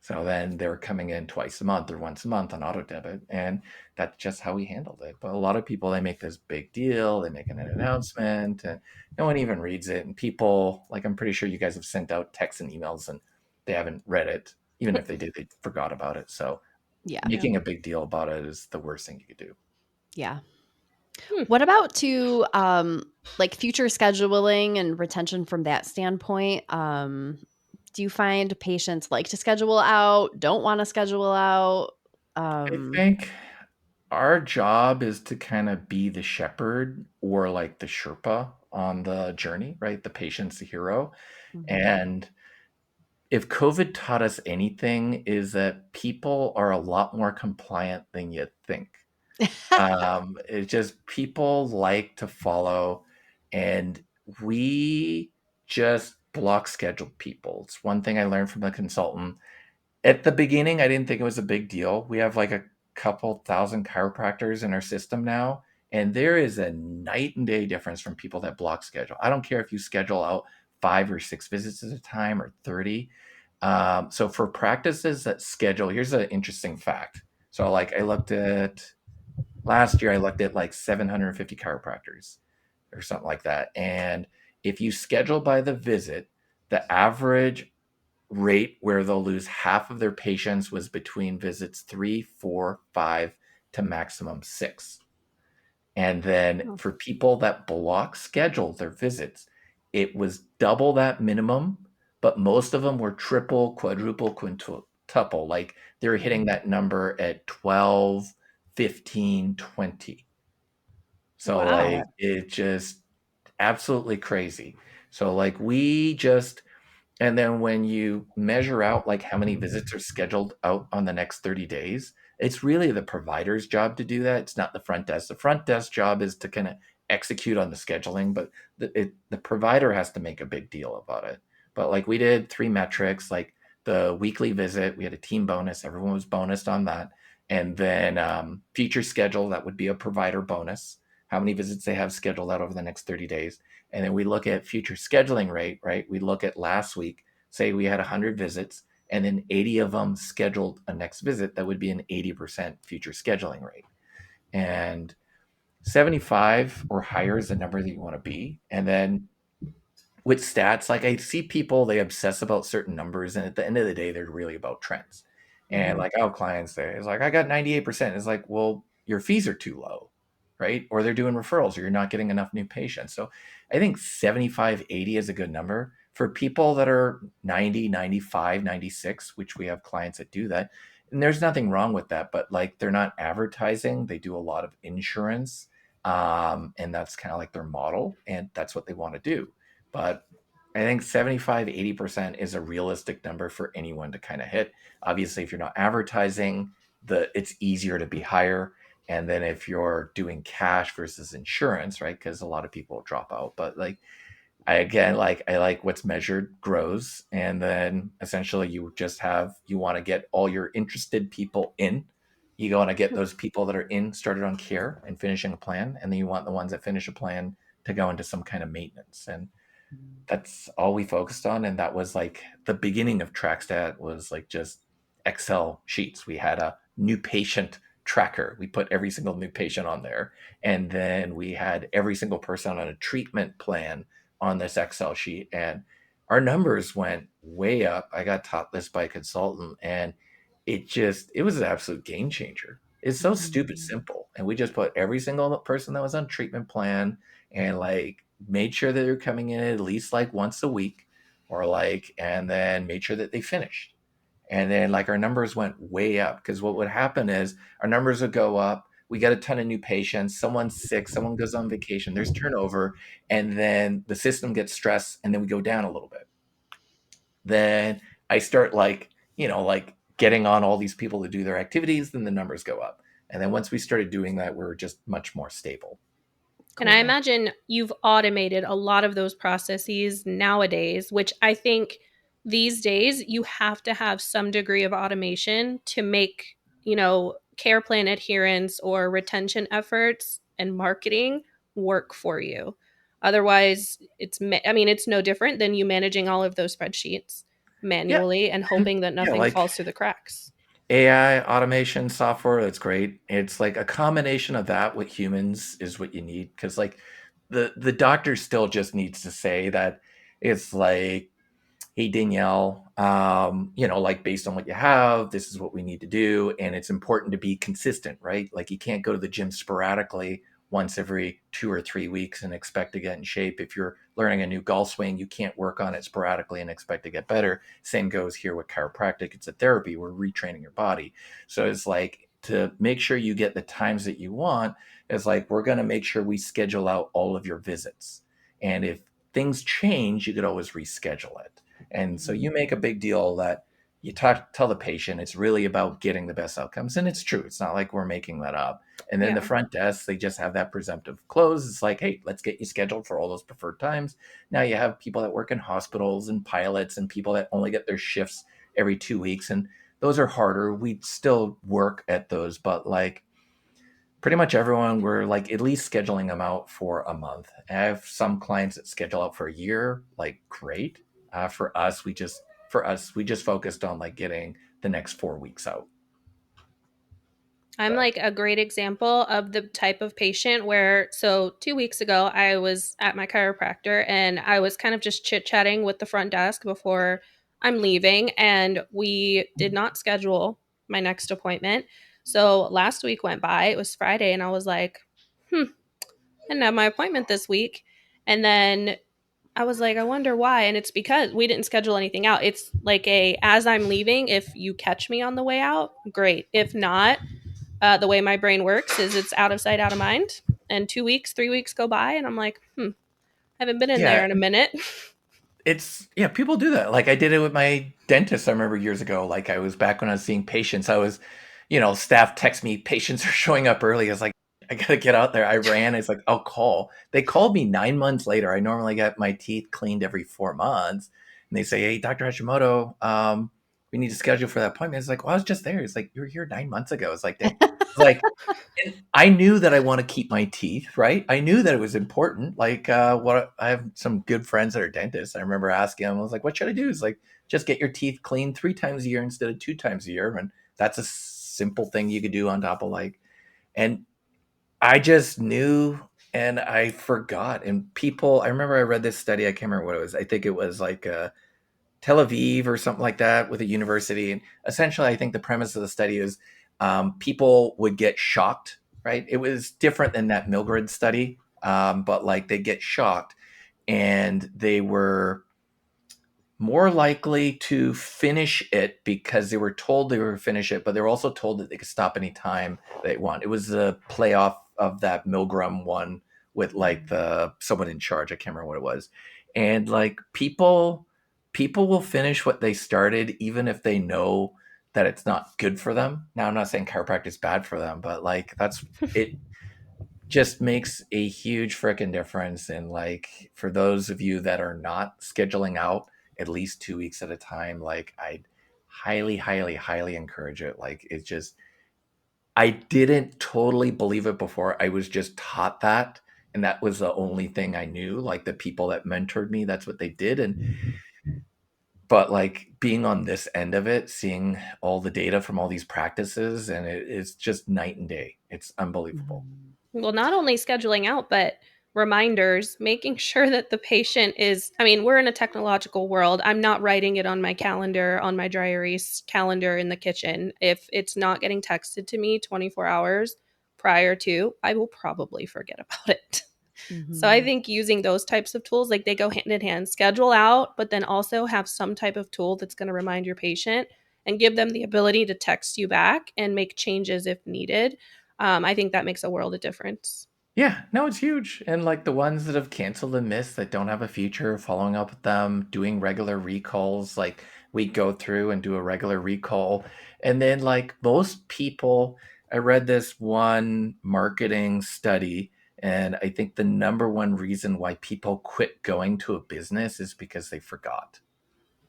So then they were coming in twice a month or once a month on auto debit. And that's just how we handled it. But a lot of people, they make this big deal, they make an announcement, and no one even reads it. And people, like, I'm pretty sure you guys have sent out texts and emails and they haven't read it. Even if they did, they forgot about it. So Yeah. Yeah. making a big deal about it is the worst thing you could do. Yeah. Hmm. What about like future scheduling and retention from that standpoint? Do you find patients like to schedule out, don't want to schedule out? I Um, think our job is to kind of be the shepherd or like the Sherpa on the journey, right? The patient's the hero. mhm. And if COVID taught us anything, is that people are a lot more compliant than you think. It's just people like to follow, and we just block scheduled people. It's one thing I learned from a consultant. At the beginning, I didn't think it was a big deal. We have like a couple thousand chiropractors in our system now, and there is a night and day difference from people that block schedule. I don't care if you schedule out 5 or 6 visits at a time or 30. So for practices that schedule, here's an interesting fact. So like I looked at last year, I looked at like 750 chiropractors or something like that. And if you schedule by the visit, the average rate where they'll lose half of their patients was between visits 3, 4, 5 to maximum 6. And then Oh, for people that block schedule their visits, it was double that minimum, but most of them were triple, quadruple, quintuple. Like they were hitting that number at 12, 15, 20. So wow. like it just absolutely crazy. So like we just and then when you measure out like how many visits are scheduled out on the next 30 days, it's really the provider's job to do that. It's not the front desk. The front desk job is to kind of execute on the scheduling, but the provider has to make a big deal about it. But like we did 3 metrics, like the weekly visit, we had a team bonus. Everyone was bonused on that. And then future schedule, that would be a provider bonus. How many visits they have scheduled out over the next 30 days. And then we look at future scheduling rate, right? We look at last week, say we had 100 visits, and then 80 of them scheduled a next visit. That would be an 80% future scheduling rate. And 75 or higher is the number that you want to be. And then with stats, like I see people, they obsess about certain numbers, and at the end of the day, they're really about trends. And like I have clients there, it's like I got 98%. It's like, well, your fees are too low, right? Or they're doing referrals, or you're not getting enough new patients. So I think 75, 80 is a good number for people that are 90, 95, 96, which we have clients that do that. And there's nothing wrong with that, but like they're not advertising. They do a lot of insurance. And that's kind of like their model, and that's what they want to do. But I think 75, 80% is a realistic number for anyone to kind of hit. Obviously, if you're not advertising, it's easier to be higher. And then if you're doing cash versus insurance, right? Because a lot of people drop out. But like I like what's measured grows. And then essentially you want to get all your interested people in. You want to get those people that are in started on care and finishing a plan. And then you want the ones that finish a plan to go into some kind of maintenance. And that's all we focused on. And that was like the beginning of TrackStat was like just Excel sheets. We had a new patient tracker. We put every single new patient on there. And then we had every single person on a treatment plan on this Excel sheet. And our numbers went way up. I got taught this by a consultant, and it was an absolute game changer. It's so stupid simple. And we just put every single person that was on treatment plan and like made sure that they're coming in at least like once a week, or like, and then made sure that they finished. And then like our numbers went way up, because what would happen is our numbers would go up. We get a ton of new patients. Someone's sick. Someone goes on vacation. There's turnover. And then the system gets stressed, and then we go down a little bit. Then I start like, like getting on all these people to do their activities. Then the numbers go up. And then once we started doing that, we're just much more stable. And I imagine you've automated a lot of those processes nowadays, which I think these days you have to have some degree of automation to make, care plan adherence or retention efforts and marketing work for you. Otherwise, it's no different than you managing all of those spreadsheets Yeah. manually and hoping that Yeah. nothing Like falls through the cracks. AI automation software, that's great. It's like a combination of that with humans is what you need, because like the doctor still just needs to say that it's like, hey Danielle, like based on what you have, this is what we need to do, and it's important to be consistent, right? Like you can't go to the gym sporadically once every 2 or 3 weeks and expect to get in shape. If you're learning a new golf swing, you can't work on it sporadically and expect to get better. Same goes here with chiropractic. It's a therapy. We're retraining your body. So it's like, to make sure you get the times that you want, it's like we're going to make sure we schedule out all of your visits. And if things change, you could always reschedule it. And so you make a big deal that tell the patient it's really about getting the best outcomes. And it's true. It's not like we're making that up. And then the Yeah. front desk, they just have that presumptive close. It's like, hey, let's get you scheduled for all those preferred times. Now you have people that work in hospitals and pilots and people that only get their shifts every 2 weeks. And those are harder. We still work at those, but like pretty much everyone, we're like at least scheduling them out for a month. I have some clients that schedule out for a year, like great. For us, we just focused on like getting the next 4 weeks out. I'm But like a great example of the type of patient where, so 2 weeks ago, I was at my chiropractor and I was kind of just chit chatting with the front desk before I'm leaving. And we did not schedule my next appointment. So last week went by, it was Friday, and I was like, I didn't have my appointment this week. And then I was like, I wonder why. And it's because we didn't schedule anything out. It's like as I'm leaving, if you catch me on the way out, great. If not, the way my brain works is it's out of sight, out of mind. And 2 weeks, 3 weeks go by, and I'm like, haven't been in there yeah, in a minute. people do that. Like I did it with my dentist. I remember years ago, like I was back when I was seeing patients. I was, staff text me, patients are showing up early. I was like, I gotta get out there. I ran. It's like, I'll call. They called me 9 months later. I normally get my teeth cleaned every 4 months, and they say, "Hey, Dr. Hashimoto, we need to schedule for that appointment." It's like, well, I was just there. It's like, you were here 9 months ago. It's like, dang. It's like, and I knew that I want to keep my teeth, right? I knew that it was important. Like, what I have some good friends that are dentists. I remember asking them, I was like, what should I do? It's like, just get your teeth cleaned 3 times a year instead of 2 times a year. And that's a simple thing you could do on top of like, and I just knew and I forgot. And people, I remember I read this study. I can't remember what it was. I think it was like Tel Aviv or something like that with a university. And essentially, I think the premise of the study is people would get shocked, right? It was different than that Milgrid study, but like they get shocked and they were more likely to finish it because they were told they were finish it, but they were also told that they could stop any time they want. It was the playoff of that Milgram one with like the someone in charge. I can't remember what it was. And like people will finish what they started even if they know that it's not good for them. Now I'm not saying chiropractic is bad for them, but like that's it just makes a huge freaking difference. And like for those of you that are not scheduling out at least 2 weeks at a time, like I'd highly, highly, highly encourage it. Like it's just I didn't totally believe it before. I was just taught that. And that was the only thing I knew. Like the people that mentored me, that's what they did. And but like being on this end of it, seeing all the data from all these practices, and it's just night and day. It's unbelievable. Well, not only scheduling out, but reminders, making sure that the patient is, I mean, we're in a technological world. I'm not writing it on my calendar, on my dry erase calendar in the kitchen. If it's not getting texted to me 24 hours prior to, I will probably forget about it. So I think using those types of tools, like they go hand in hand, schedule out, but then also have some type of tool that's going to remind your patient and give them the ability to text you back and make changes if needed. I think that makes a world of difference. Yeah, no, it's huge. And like the ones that have canceled and missed that don't have a future, following up with them, doing regular recalls, like we go through and do a regular recall. And then like most people, I read this one marketing study, and I think the number one reason why people quit going to a business is because they forgot,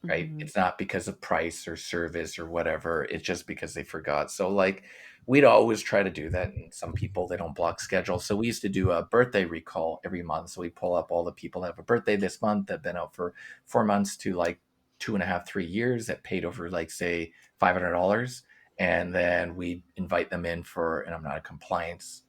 right? Mhm. It's not because of price or service or whatever. It's just because they forgot. So like we'd always try to do that. And some people they don't block schedule. So we used to do a birthday recall every month. So we pull up all the people that have a birthday this month that have been out for 4 months to like 2.5, 3 years that paid over like say $500. And then we invite them in for, and I'm not a compliance,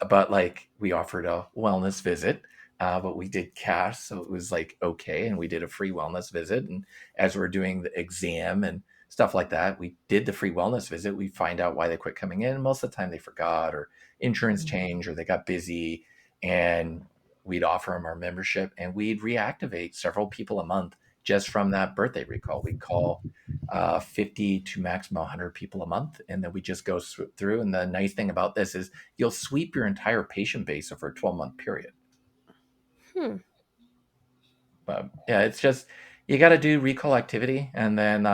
but like we offered a wellness visit, but we did cash, so it was like okay, and we did a free wellness visit. And as we're doing the exam and stuff like that, we did the free wellness visit. We find out why they quit coming in. Most of the time, they forgot, or insurance change, or they got busy, and we'd offer them our membership, and we'd reactivate several people a month just from that birthday recall. We'd call 50 to maximum 100 people a month, and then we just go through. And the nice thing about this is you'll sweep your entire patient base over a 12-month period. Hmm. But yeah, it's just you got to do recall activity, and then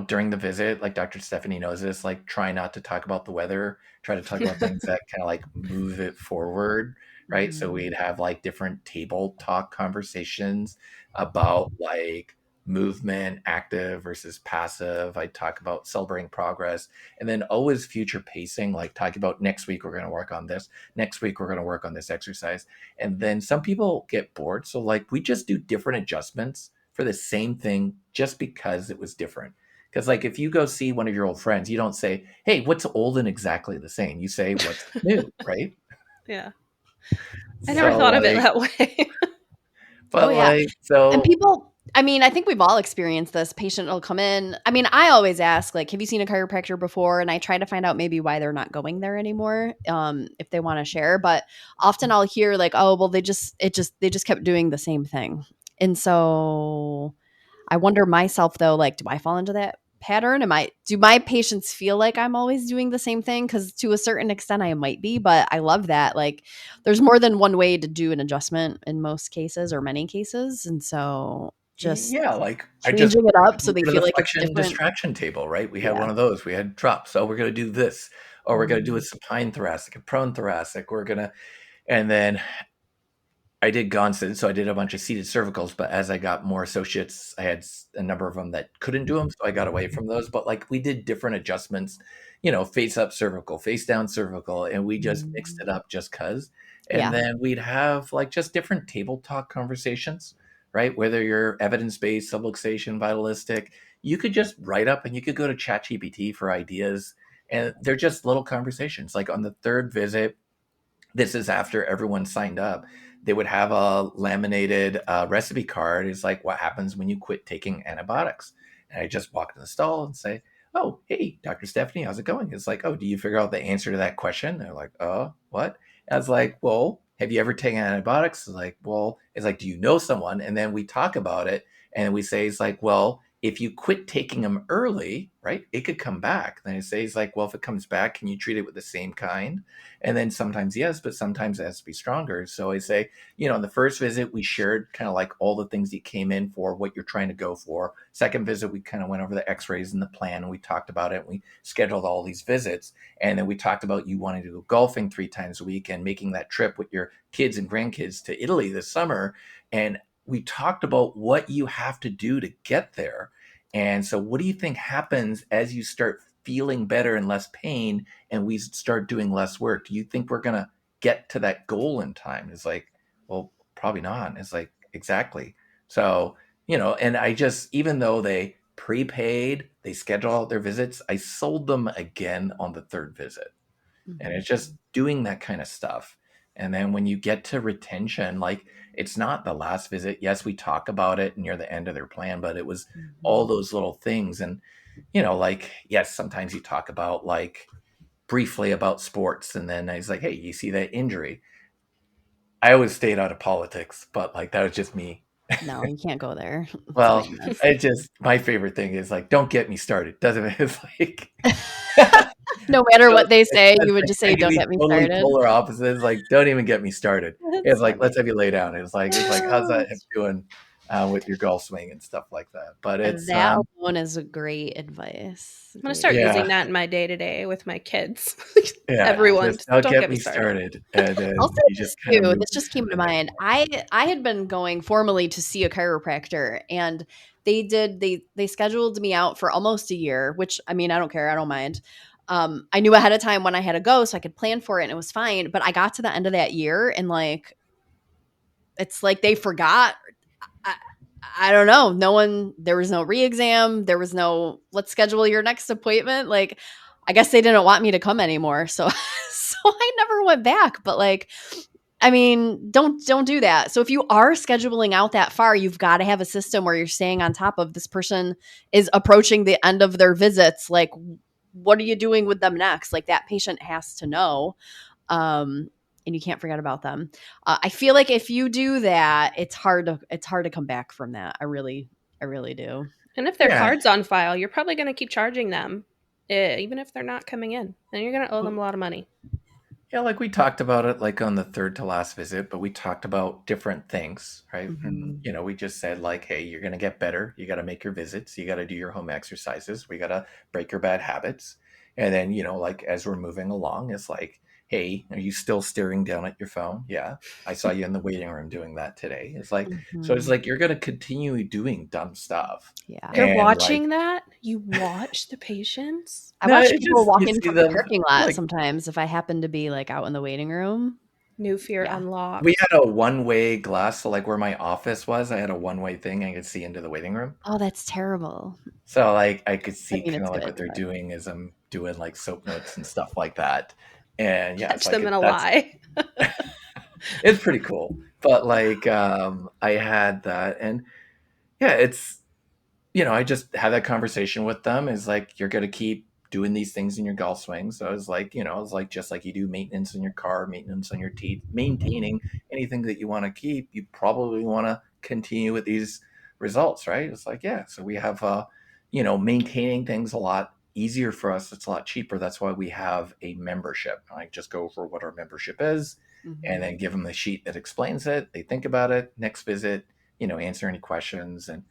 during the visit, like Dr. Stephanie knows this, like try not to talk about the weather, try to talk about things that kind of like move it forward, right? So Mhm. we'd have like different table talk conversations about like movement, active versus passive. I talk about celebrating progress, and then always future pacing, like talking about next week we're going to work on this, next week we're going to work on this exercise. And then some people get bored. So, like, we just do different adjustments for the same thing just because it was different. Because, like, if you go see one of your old friends, you don't say, hey, what's old and exactly the same? You say, what's new, right? Yeah. I never Yeah. So, thought of it like, that way. Oh, but yeah. like, And so people, I mean, I think we've all experienced this. Patient will come in. I mean, I always ask, like, have you seen a chiropractor before? And I try to find out maybe why they're not going there anymore, if they want to share. But often I'll hear like, oh, well, they just kept doing the same thing. And so I wonder myself though, like, do I fall into that pattern? Do my patients feel like I'm always doing the same thing? Because to a certain extent I might be, but I love that. Like there's more than one way to do an adjustment in most cases or many cases. And so just yeah, like I just changing it up so they rid of feel the like it's flexion different. distraction table, right? We had Yeah. one of those. We had drops. So we're going to do this, or we're going to do a Mhm. supine thoracic, a prone thoracic. We're going to, and then I did Gonson, so I did a bunch of seated cervicals, but as I got more associates, I had a number of them that couldn't do them, so I got away from those. But like we did different adjustments, face up cervical, face down cervical, and we just mixed Mhm. it up just cuz. And Yeah. then we'd have like just different table talk conversations, right? Whether you're evidence-based, subluxation, vitalistic, you could just write up and you could go to ChatGPT for ideas, and they're just little conversations. Like on the third visit, This is after everyone signed up. They would have a laminated recipe card. It's like, what happens when you quit taking antibiotics? And I just walk in the stall and say, oh, hey, Dr. Stephanie, how's it going? It's like, oh, do you figure out the answer to that question? They're like, what? I was like, well, have you ever taken antibiotics? It's like, well, it's like, do you know someone? And then we talk about it and we say, it's like, well, if you quit taking them early, right, it could come back. Then I say, it's like, well, if it comes back, can you treat it with the same kind? And then sometimes yes, but sometimes it has to be stronger. So I say, in the first visit, we shared kind of like all the things you came in for, what you're trying to go for. Second visit, we kind of went over the x-rays and the plan, and we talked about it. And we scheduled all these visits. And then we talked about you wanting to go golfing 3 times a week and making that trip with your kids and grandkids to Italy this summer. And we talked about what you have to do to get there. And so what do you think happens as you start feeling better and less pain and we start doing less work? Do you think we're going to get to that goal in time? It's like, well, probably not. It's like, exactly. So, and I just, even though they prepaid, they schedule out their visits, I sold them again on the third visit. And it's just doing that kind of stuff. And then when you get to retention, like it's not the last visit. Yes, we talk about it near the end of their plan, but it was all those little things. And, like, yes, sometimes you talk about like briefly about sports. And then I was like, hey, you see that injury? I always stayed out of politics, but like that was just me. No, you can't go there. It's a Well, big mess. it just, my favorite thing is like, don't get me started. Doesn't it? It's like, No matter so what they say, it's you would like, just I say, can "Don't be get me totally started." polar opposites. Like, don't even get me started. It's That's like, let's funny. have you lay down. It's like, how's that hip doing with your golf swing and stuff like that? But it's, That alone is a great advice. I'm gonna Great start advice. yeah, using that in my day to day with my kids. yeah. Everyone, Just just don't don't get get me me started. started, and I'll then say you just this kind of too. move This on just came to to the next mind. thing. I had been going formally to see a chiropractor, and they scheduled me out for almost a year. Which, I mean, I don't care. I don't mind. I knew ahead of time when I had to go, so I could plan for it, and it was fine. But I got to the end of that year, and like it's like they forgot. I, I don't know. No one. There was no re-exam. There was no. Let's schedule your next appointment. Like, I guess they didn't want me to come anymore. So, so I never went back. But like, I mean, don't do that. So if you are scheduling out that far, you've got to have a system where you're staying on top of this person is approaching the end of their visits. Like, what are you doing with them next? Like that patient has to know. Um, and you can't forget about them. I feel like if you do that, it's hard to come back from that. I really do. And if their Yeah. card's on file, you're probably gonna keep charging them, even if they're not coming in. Then you're gonna owe them a lot of money. Yeah, like we talked about it like on the third to last visit, but we talked about different things, right? And, Mhm. we just said like, hey, you're going to get better. You got to make your visits. You got to do your home exercises. We got to break your bad habits. And then, like as we're moving along, it's like, hey, are you still staring down at your phone? Yeah. I saw you in the waiting room doing that today. It's like, so it's Mhm. like, you're going to continue doing dumb stuff. Yeah. You're And like, watching that? You watch the patients? I no, watch it people just, walk you in see from the them parking lot like, sometimes if I happen to be like out in the waiting room. New fear Yeah. we unlocked. had a one-way glass, so like where my office was, I had a one-way thing. I could see into the waiting room. Oh, that's terrible. So like I could I see mean, kind it's of like good, what they're but doing as I'm doing like soap notes and stuff like that. And yeah, Catch it's like them in a that's lie. it's pretty cool. But like I had that and yeah, it's I just had that conversation with them. Is like, you're going to keep doing these things in your golf swing. So I was like, I was like, just like you do maintenance in your car, maintenance on your teeth, maintaining anything that you want to keep, you probably want to continue with these results, right? It's like, yeah. So we have, maintaining things a lot easier for us. It's a lot cheaper. That's why we have a membership. I just go over what our membership is and Mhm. then give them the sheet that explains it. They think about it. Next visit, answer any questions and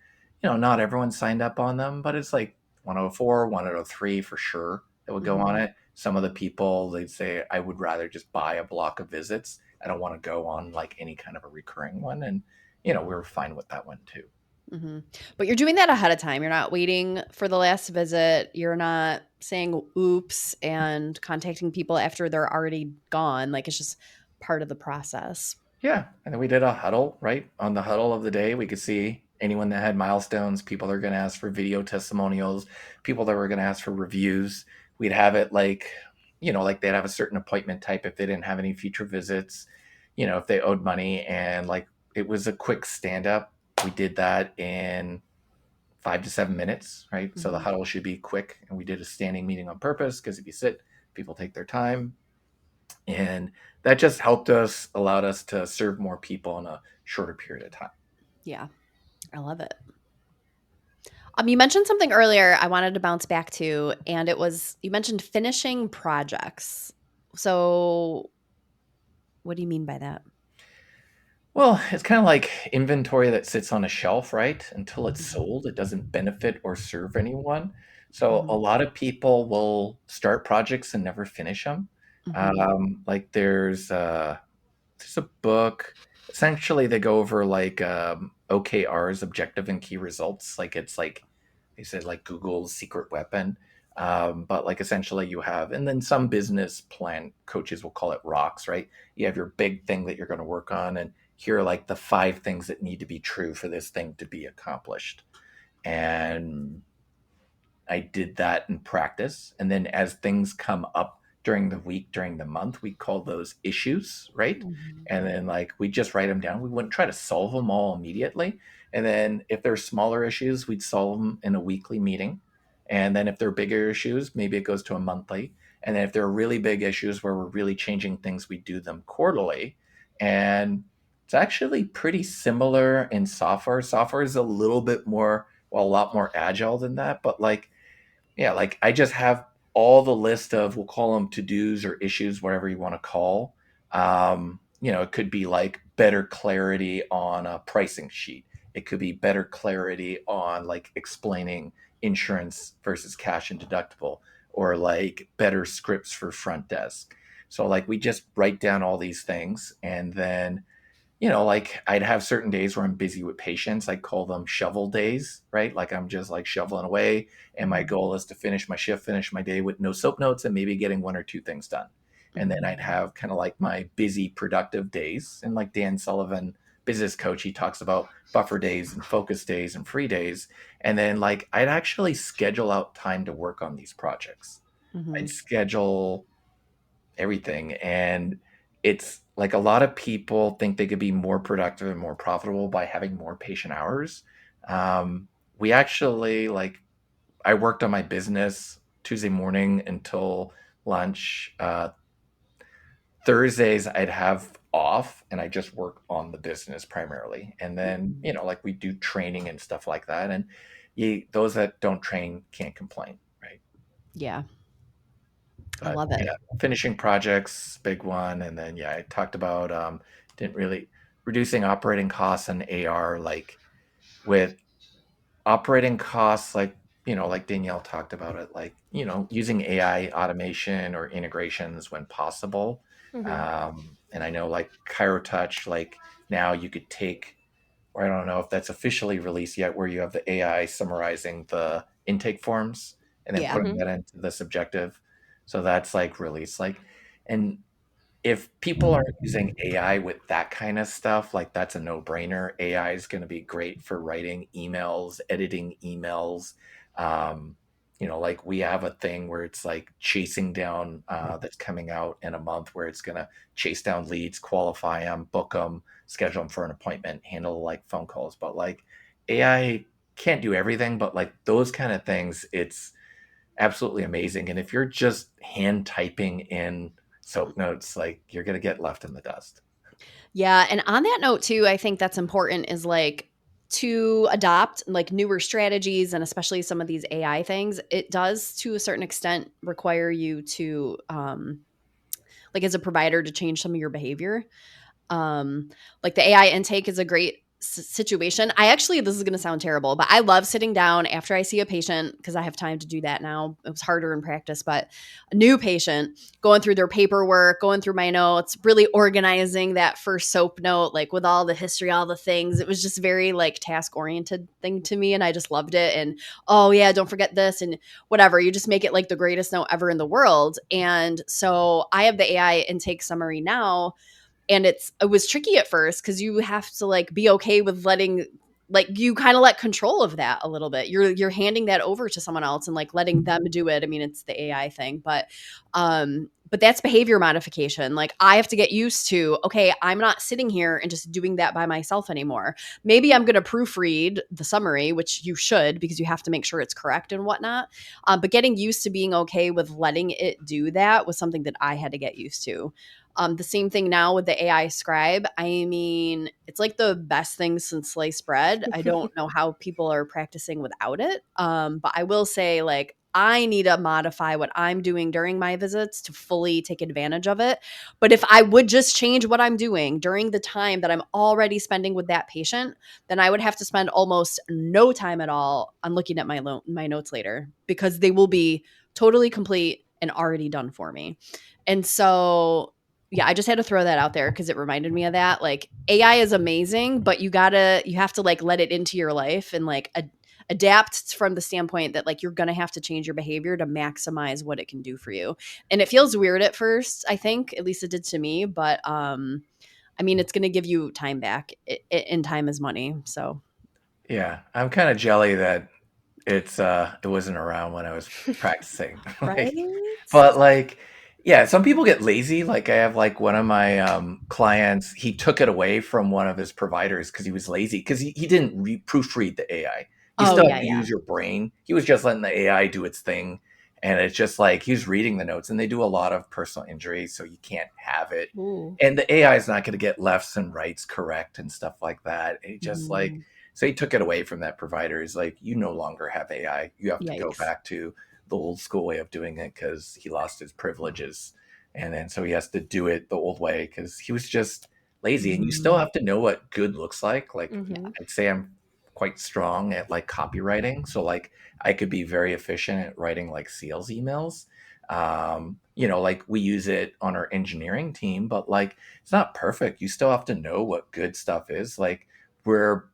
not everyone signed up on them, but it's like 104, 103 for sure that would go on Mhm. it. Some of the people, they'd say, I would rather just buy a block of visits. I don't want to go on like any kind of a recurring one. And, we were fine with that one too. Mhm. But you're doing that ahead of time. You're not waiting for the last visit. You're not saying oops and contacting people after they're already gone. Like it's just part of the process. Yeah. And then we did a huddle, right? On the huddle of the day, we could see anyone that had milestones, people that are going to ask for video testimonials, people that were going to ask for reviews. We'd have it like like they'd have a certain appointment type if they didn't have any future visits, if they owed money, and like it was a quick stand up. We did that in 5 to 7 minutes, right? So the Mhm. huddle should be quick. And we did a standing meeting on purpose because if you sit, people take their time. And that just helped us, allowed us to serve more people in a shorter period of time. Yeah, I love it. You mentioned something earlier I wanted to bounce back to, and it was you mentioned finishing projects. So, what do you mean by that? Well, it's kind of like inventory that sits on a shelf, right? Until it's Mhm. sold, it doesn't benefit or serve anyone. So a Mhm. lot of people will start projects and never finish them. Mhm. Like there's a book. Essentially, they go over like OKRs, objective and key results. Like it's like they said, like Google's secret weapon. But like essentially, you have, and then some business plan coaches will call it rocks, right? You have your big thing that you're going to work on, and here are like the 5 things that need to be true for this thing to be accomplished. And I did that in practice. And then as things come up during the week, during the month, we call those issues, right? Mhm. And then like we just write them down. We wouldn't try to solve them all immediately. And then if they're smaller issues, we'd solve them in a weekly meeting. And then if they're bigger issues, maybe it goes to a monthly. And then if they're really big issues where we're really changing things, we do them quarterly. And it's actually pretty similar in software. Software is a little bit more, well, a lot more agile than that. But like, yeah, like I just have all the list of, we'll call them to dos or issues, whatever you want to call. It could be like better clarity on a pricing sheet. It could be better clarity on like explaining insurance versus cash and deductible, or like better scripts for front desk. So like we just write down all these things, and then like I'd have certain days where I'm busy with patients. I call them shovel days, right? Like I'm just like shoveling away. And my Mhm. goal is to finish my shift, finish my day with no soap notes and maybe getting 1 or 2 things done. And then Mhm. I'd have kind of like my busy, productive days. And like Dan Sullivan, business coach, he talks about buffer days and focus days and free days. And then like I'd actually schedule out time to work on these projects. I'd Mhm. schedule everything. And it's like a lot of people think they could be more productive and more profitable by having more patient hours. We actually like, I worked on my business Tuesday morning until lunch. Thursdays I'd have off and I just work on the business primarily. And then, Mhm. like we do training and stuff like that. And those that don't train can't complain, right? Yeah, I But love it. yeah, finishing projects, big one. And then, yeah, I talked about didn't really reducing operating costs and AR, like with operating costs, like, like Danielle talked about it, like, using AI automation or integrations when possible. Mhm. And I know like ChiroTouch, like now you could take, or I don't know if that's officially released yet, where you have the AI summarizing the intake forms and then Yeah. putting Mhm. that into the subjective. So that's like released. Like, and if people are using AI with that kind of stuff, like that's a no-brainer. AI is going to be great for writing emails, editing emails. Um, like we have a thing where it's like chasing down, that's coming out in a month, where it's going to chase down leads, qualify them, book them, schedule them for an appointment, handle like phone calls. But like AI can't do everything, but like those kind of things, it's absolutely amazing. And if you're just hand typing in soap notes, like you're going to get left in the dust. Yeah, and on that note too, I think that's important is like to adopt like newer strategies and especially some of these AI things, it does to a certain extent require you to like as a provider to change some of your behavior. Like the AI intake is a great situation. I actually, this is going to sound terrible, but I love sitting down after I see a patient because I have time to do that now. It was harder in practice, but a new patient going through their paperwork, going through my notes, really organizing that first soap note, like with all the history, all the things. It was just very like task oriented thing to me. And I just loved it. And oh, yeah, don't forget this and whatever. You just make it like the greatest note ever in the world. And so I have the AI intake summary now, and it was tricky at first because you have to like be okay with letting like you kind of let control of that a little bit. You're handing that over to someone else and like letting them do it. I mean, it's the AI thing, but that's behavior modification. Like I have to get used to, okay, I'm not sitting here and just doing that by myself anymore. Maybe I'm going to proofread the summary, which you should because you have to make sure it's correct and whatnot. But getting used to being okay with letting it do that was something that I had to get used to. The same thing now with the AI scribe. I mean, it's like the best thing since sliced bread. I don't know how people are practicing without it. But I will say, like, I need to modify what I'm doing during my visits to fully take advantage of it. But if I would just change what I'm doing during the time that I'm already spending with that patient, then I would have to spend almost no time at all on looking at my notes later because they will be totally complete and already done for me. And so yeah, I just had to throw that out there because it reminded me of that. Like AI is amazing, but you have to like let it into your life and like adapt from the standpoint that like you're gonna have to change your behavior to maximize what it can do for you. And it feels weird at first, I think, at least it did to me, but I mean, it's gonna give you time back, and time is money. So Yeah, I'm kind of jelly that it wasn't around when I was practicing. right. But like, yeah, some people get lazy. Like I have like one of my clients, he took it away from one of his providers because he was lazy because he didn't proofread the AI. You Oh still have yeah, to yeah. use your brain. He was just letting the AI do its thing. And it's just like he was reading the notes and they do a lot of personal injury, so you can't have it. Ooh. And the AI is not going to get lefts and rights correct and stuff like that. It just like, Mm, so he took it away from that provider. He's like, you no longer have AI. You have to go yikes. back to the old school way of doing it because he lost his privileges. And then so he has to do it the old way because he was just lazy. And you still Mhm. have to know what good looks like. Like Mm-hmm. I'd say I'm quite strong at like copywriting. So like I could be very efficient at writing like sales emails. Like we use it on our engineering team, but like it's not perfect. You still have to know what good stuff is. Like we're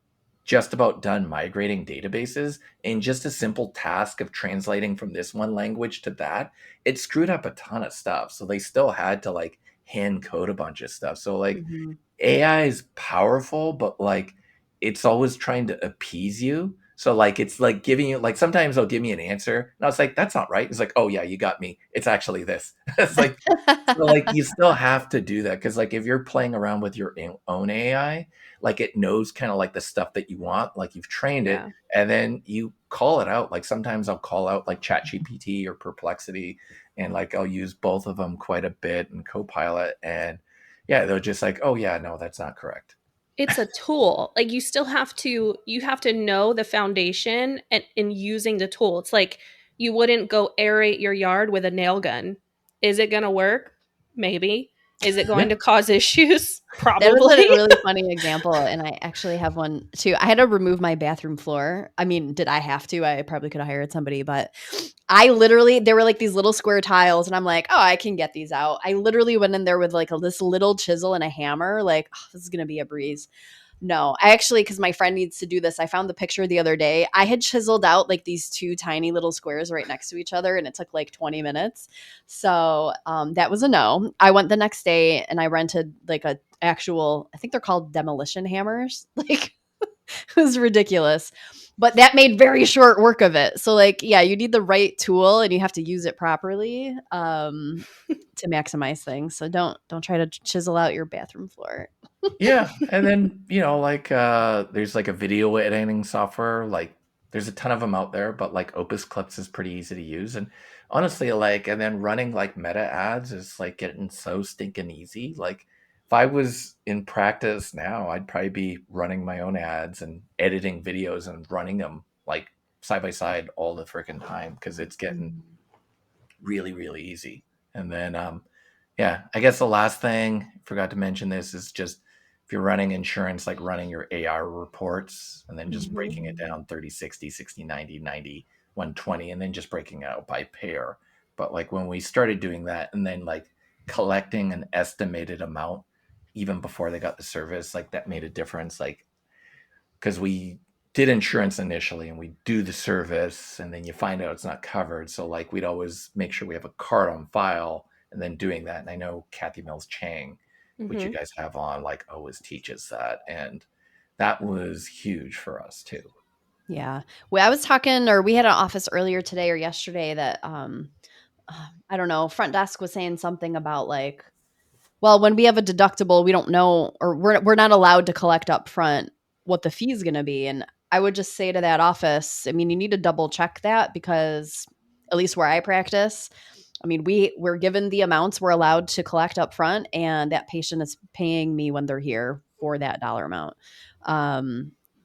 just about done migrating databases, and just a simple task of translating from this one language to that, it screwed up a ton of stuff. So they still had to like hand code a bunch of stuff. So like Mhm. AI is powerful, but like it's always trying to appease you. So like it's like giving you like sometimes they'll give me an answer and I was like, that's not right. It's like, oh yeah, you got me. It's actually this. It's like so like you still have to do that because like if you're playing around with your own AI, like it knows kind of like the stuff that you want, like you've trained it, Yeah. and then you call it out. Like sometimes I'll call out like ChatGPT or Perplexity, and like I'll use both of them quite a bit and Copilot, and yeah, they're just like, oh yeah, no, that's not correct. It's a tool. Like you have to know the foundation and in using the tool. It's like you wouldn't go aerate your yard with a nail gun. Is it going to work? Maybe. Is it going Yeah. to cause issues? That was Probably. a really funny example, and I actually have one too. I had to remove my bathroom floor. I mean, did I have to? I probably could have hired somebody, but I literally there were like these little square tiles, and I'm like, oh, I can get these out. I literally went in there with like this little chisel and a hammer, like oh, this is gonna be a breeze. No, I actually, because my friend needs to do this, I found the picture the other day. I had chiseled out like these two tiny little squares right next to each other, and it took like 20 minutes. So that was a no. I went the next day and I rented like a actual, I think they're called demolition hammers. Like it was ridiculous. But that made very short work of it. So like, yeah, you need the right tool and you have to use it properly to maximize things. So don't try to chisel out your bathroom floor. Yeah, and then like there's like a video editing software. Like there's a ton of them out there, but like Opus Clips is pretty easy to use. And honestly, like and then running like meta ads is like getting so stinking easy. Like if I was in practice now, I'd probably be running my own ads and editing videos and running them like side by side all the freaking time because it's getting Mhm. really, really easy. And then, yeah, I guess the last thing, forgot to mention this, is just if you're running insurance, like running your AR reports and then just Mhm. breaking it down 30, 60, 60, 90, 90, 120, and then just breaking it out by pair. But like when we started doing that and then like collecting an estimated amount even before they got the service, like that made a difference. Like because we did insurance initially and we do the service and then you find out it's not covered. So like we'd always make sure we have a card on file and then doing that. And I know Kathy Mills Chang, which you Mhm. guys have on, like always teaches that. And that was huge for us too. Yeah. Well, I was talking, or we had an office earlier today or yesterday that, I don't know, front desk was saying something about like, well, when we have a deductible, we don't know, or we're not allowed to collect up front what the fee is going to be. And I would just say to that office, I mean, you need to double check that, because at least where I practice, I mean, we're given the amounts we're allowed to collect up front, and that patient is paying me when they're here for that dollar amount.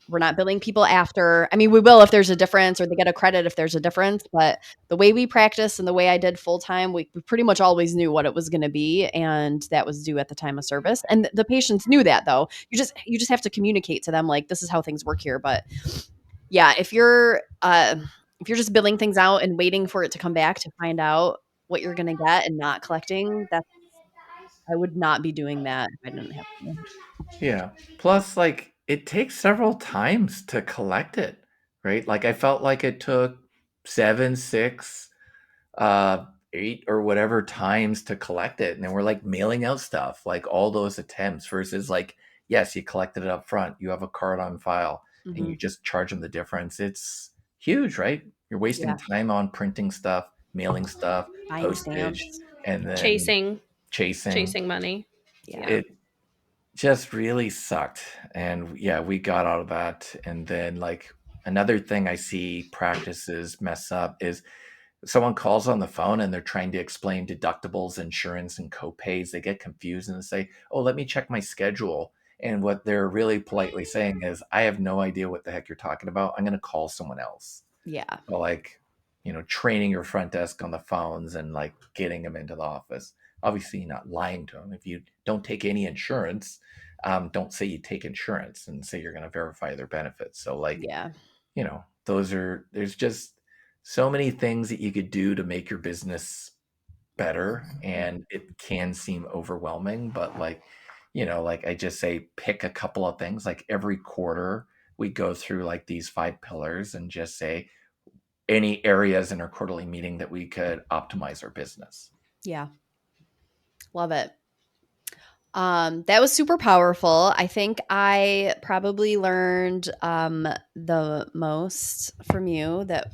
We're not billing people after. I mean, we will if there's a difference, or they get a credit if there's a difference. But the way we practice and the way I did full time, we pretty much always knew what it was going to be, and that was due at the time of service. And the patients knew that, though. You just have to communicate to them like, this is how things work here. But yeah, if you're just billing things out and waiting for it to come back to find out what you're going to get and not collecting, I would not be doing that if I didn't have to. Yeah. Plus, like, it takes several times to collect it, right? Like, I felt like it took 7, 6, 8 or whatever times to collect it. And then we're like mailing out stuff, like all those attempts versus like, yes, you collected it up front. You have a card on file and you just charge them the difference. It's huge, right? You're wasting Yeah. time on printing stuff, mailing stuff, Buying postage, stamps. and then Chasing chasing. money. Yeah. It just really sucked. And yeah, we got out of that. And then like another thing I see practices mess up is someone calls on the phone and they're trying to explain deductibles, insurance, and copays. They get confused and they say, "Oh, let me check my schedule." And what they're really politely saying is, "I have no idea what the heck you're talking about. I'm going to call someone else." Yeah. So like, training your front desk on the phones and like getting them into the office. Obviously, you're not lying to them. If you don't take any insurance, don't say you take insurance and say you're going to verify their benefits. So like, Yeah. there's just so many things that you could do to make your business better, and it can seem overwhelming, but like, like I just say, pick a couple of things. Like every quarter we go through like these 5 pillars and just say any areas in our quarterly meeting that we could optimize our business. Yeah. Love it. That was super powerful. I think I probably learned the most from you that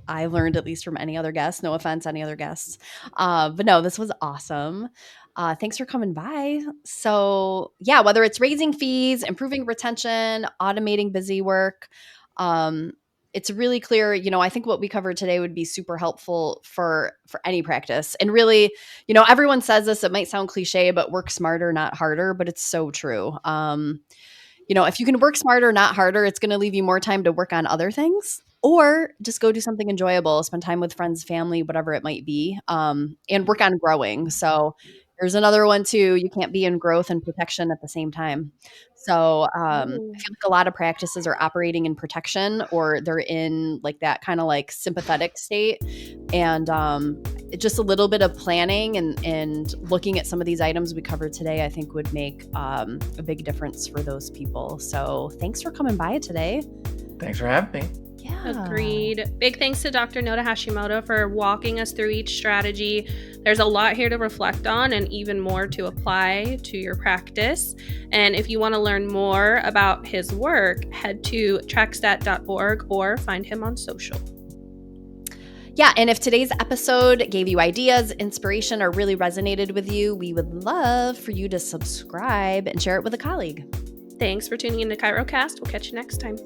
I learned, at least from any other guest. No offense, any other guests. But no, this was awesome. Thanks for coming by. So yeah, whether it's raising fees, improving retention, automating busy work, it's really clear. I think what we covered today would be super helpful for any practice. And really, everyone says this, it might sound cliche, but work smarter, not harder, but it's so true. If you can work smarter, not harder, it's going to leave you more time to work on other things, or just go do something enjoyable, spend time with friends, family, whatever it might be, and work on growing. So there's another one too. You can't be in growth and protection at the same time. So I feel like a lot of practices are operating in protection, or they're in like that kind of like sympathetic state. And just a little bit of planning and looking at some of these items we covered today, I think would make a big difference for those people. So thanks for coming by today. Thanks for having me. Yeah. Agreed. Big thanks to Dr. Naota Hashimoto for walking us through each strategy. There's a lot here to reflect on and even more to apply to your practice. And if you want to learn more about his work, head to trackstat.org or find him on social. Yeah, and if today's episode gave you ideas, inspiration, or really resonated with you, we would love for you to subscribe and share it with a colleague. Thanks for tuning in to ChiroCast. We'll catch you next time.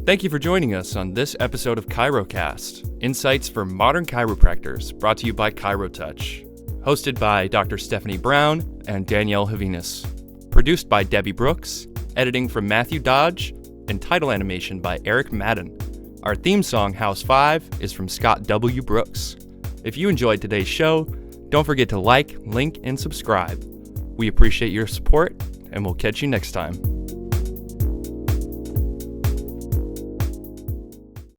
Thank you for joining us on this episode of ChiroCast, Insights for Modern Chiropractors, brought to you by ChiroTouch. Hosted by Dr. Stephanie Brown and Danielle Javines. Produced by Debbie Brooks, editing from Matthew Dodge, and title animation by Eric Madden. Our theme song, House 5, is from Scott W. Brooks. If you enjoyed today's show, don't forget to like, link, and subscribe. We appreciate your support, and we'll catch you next time.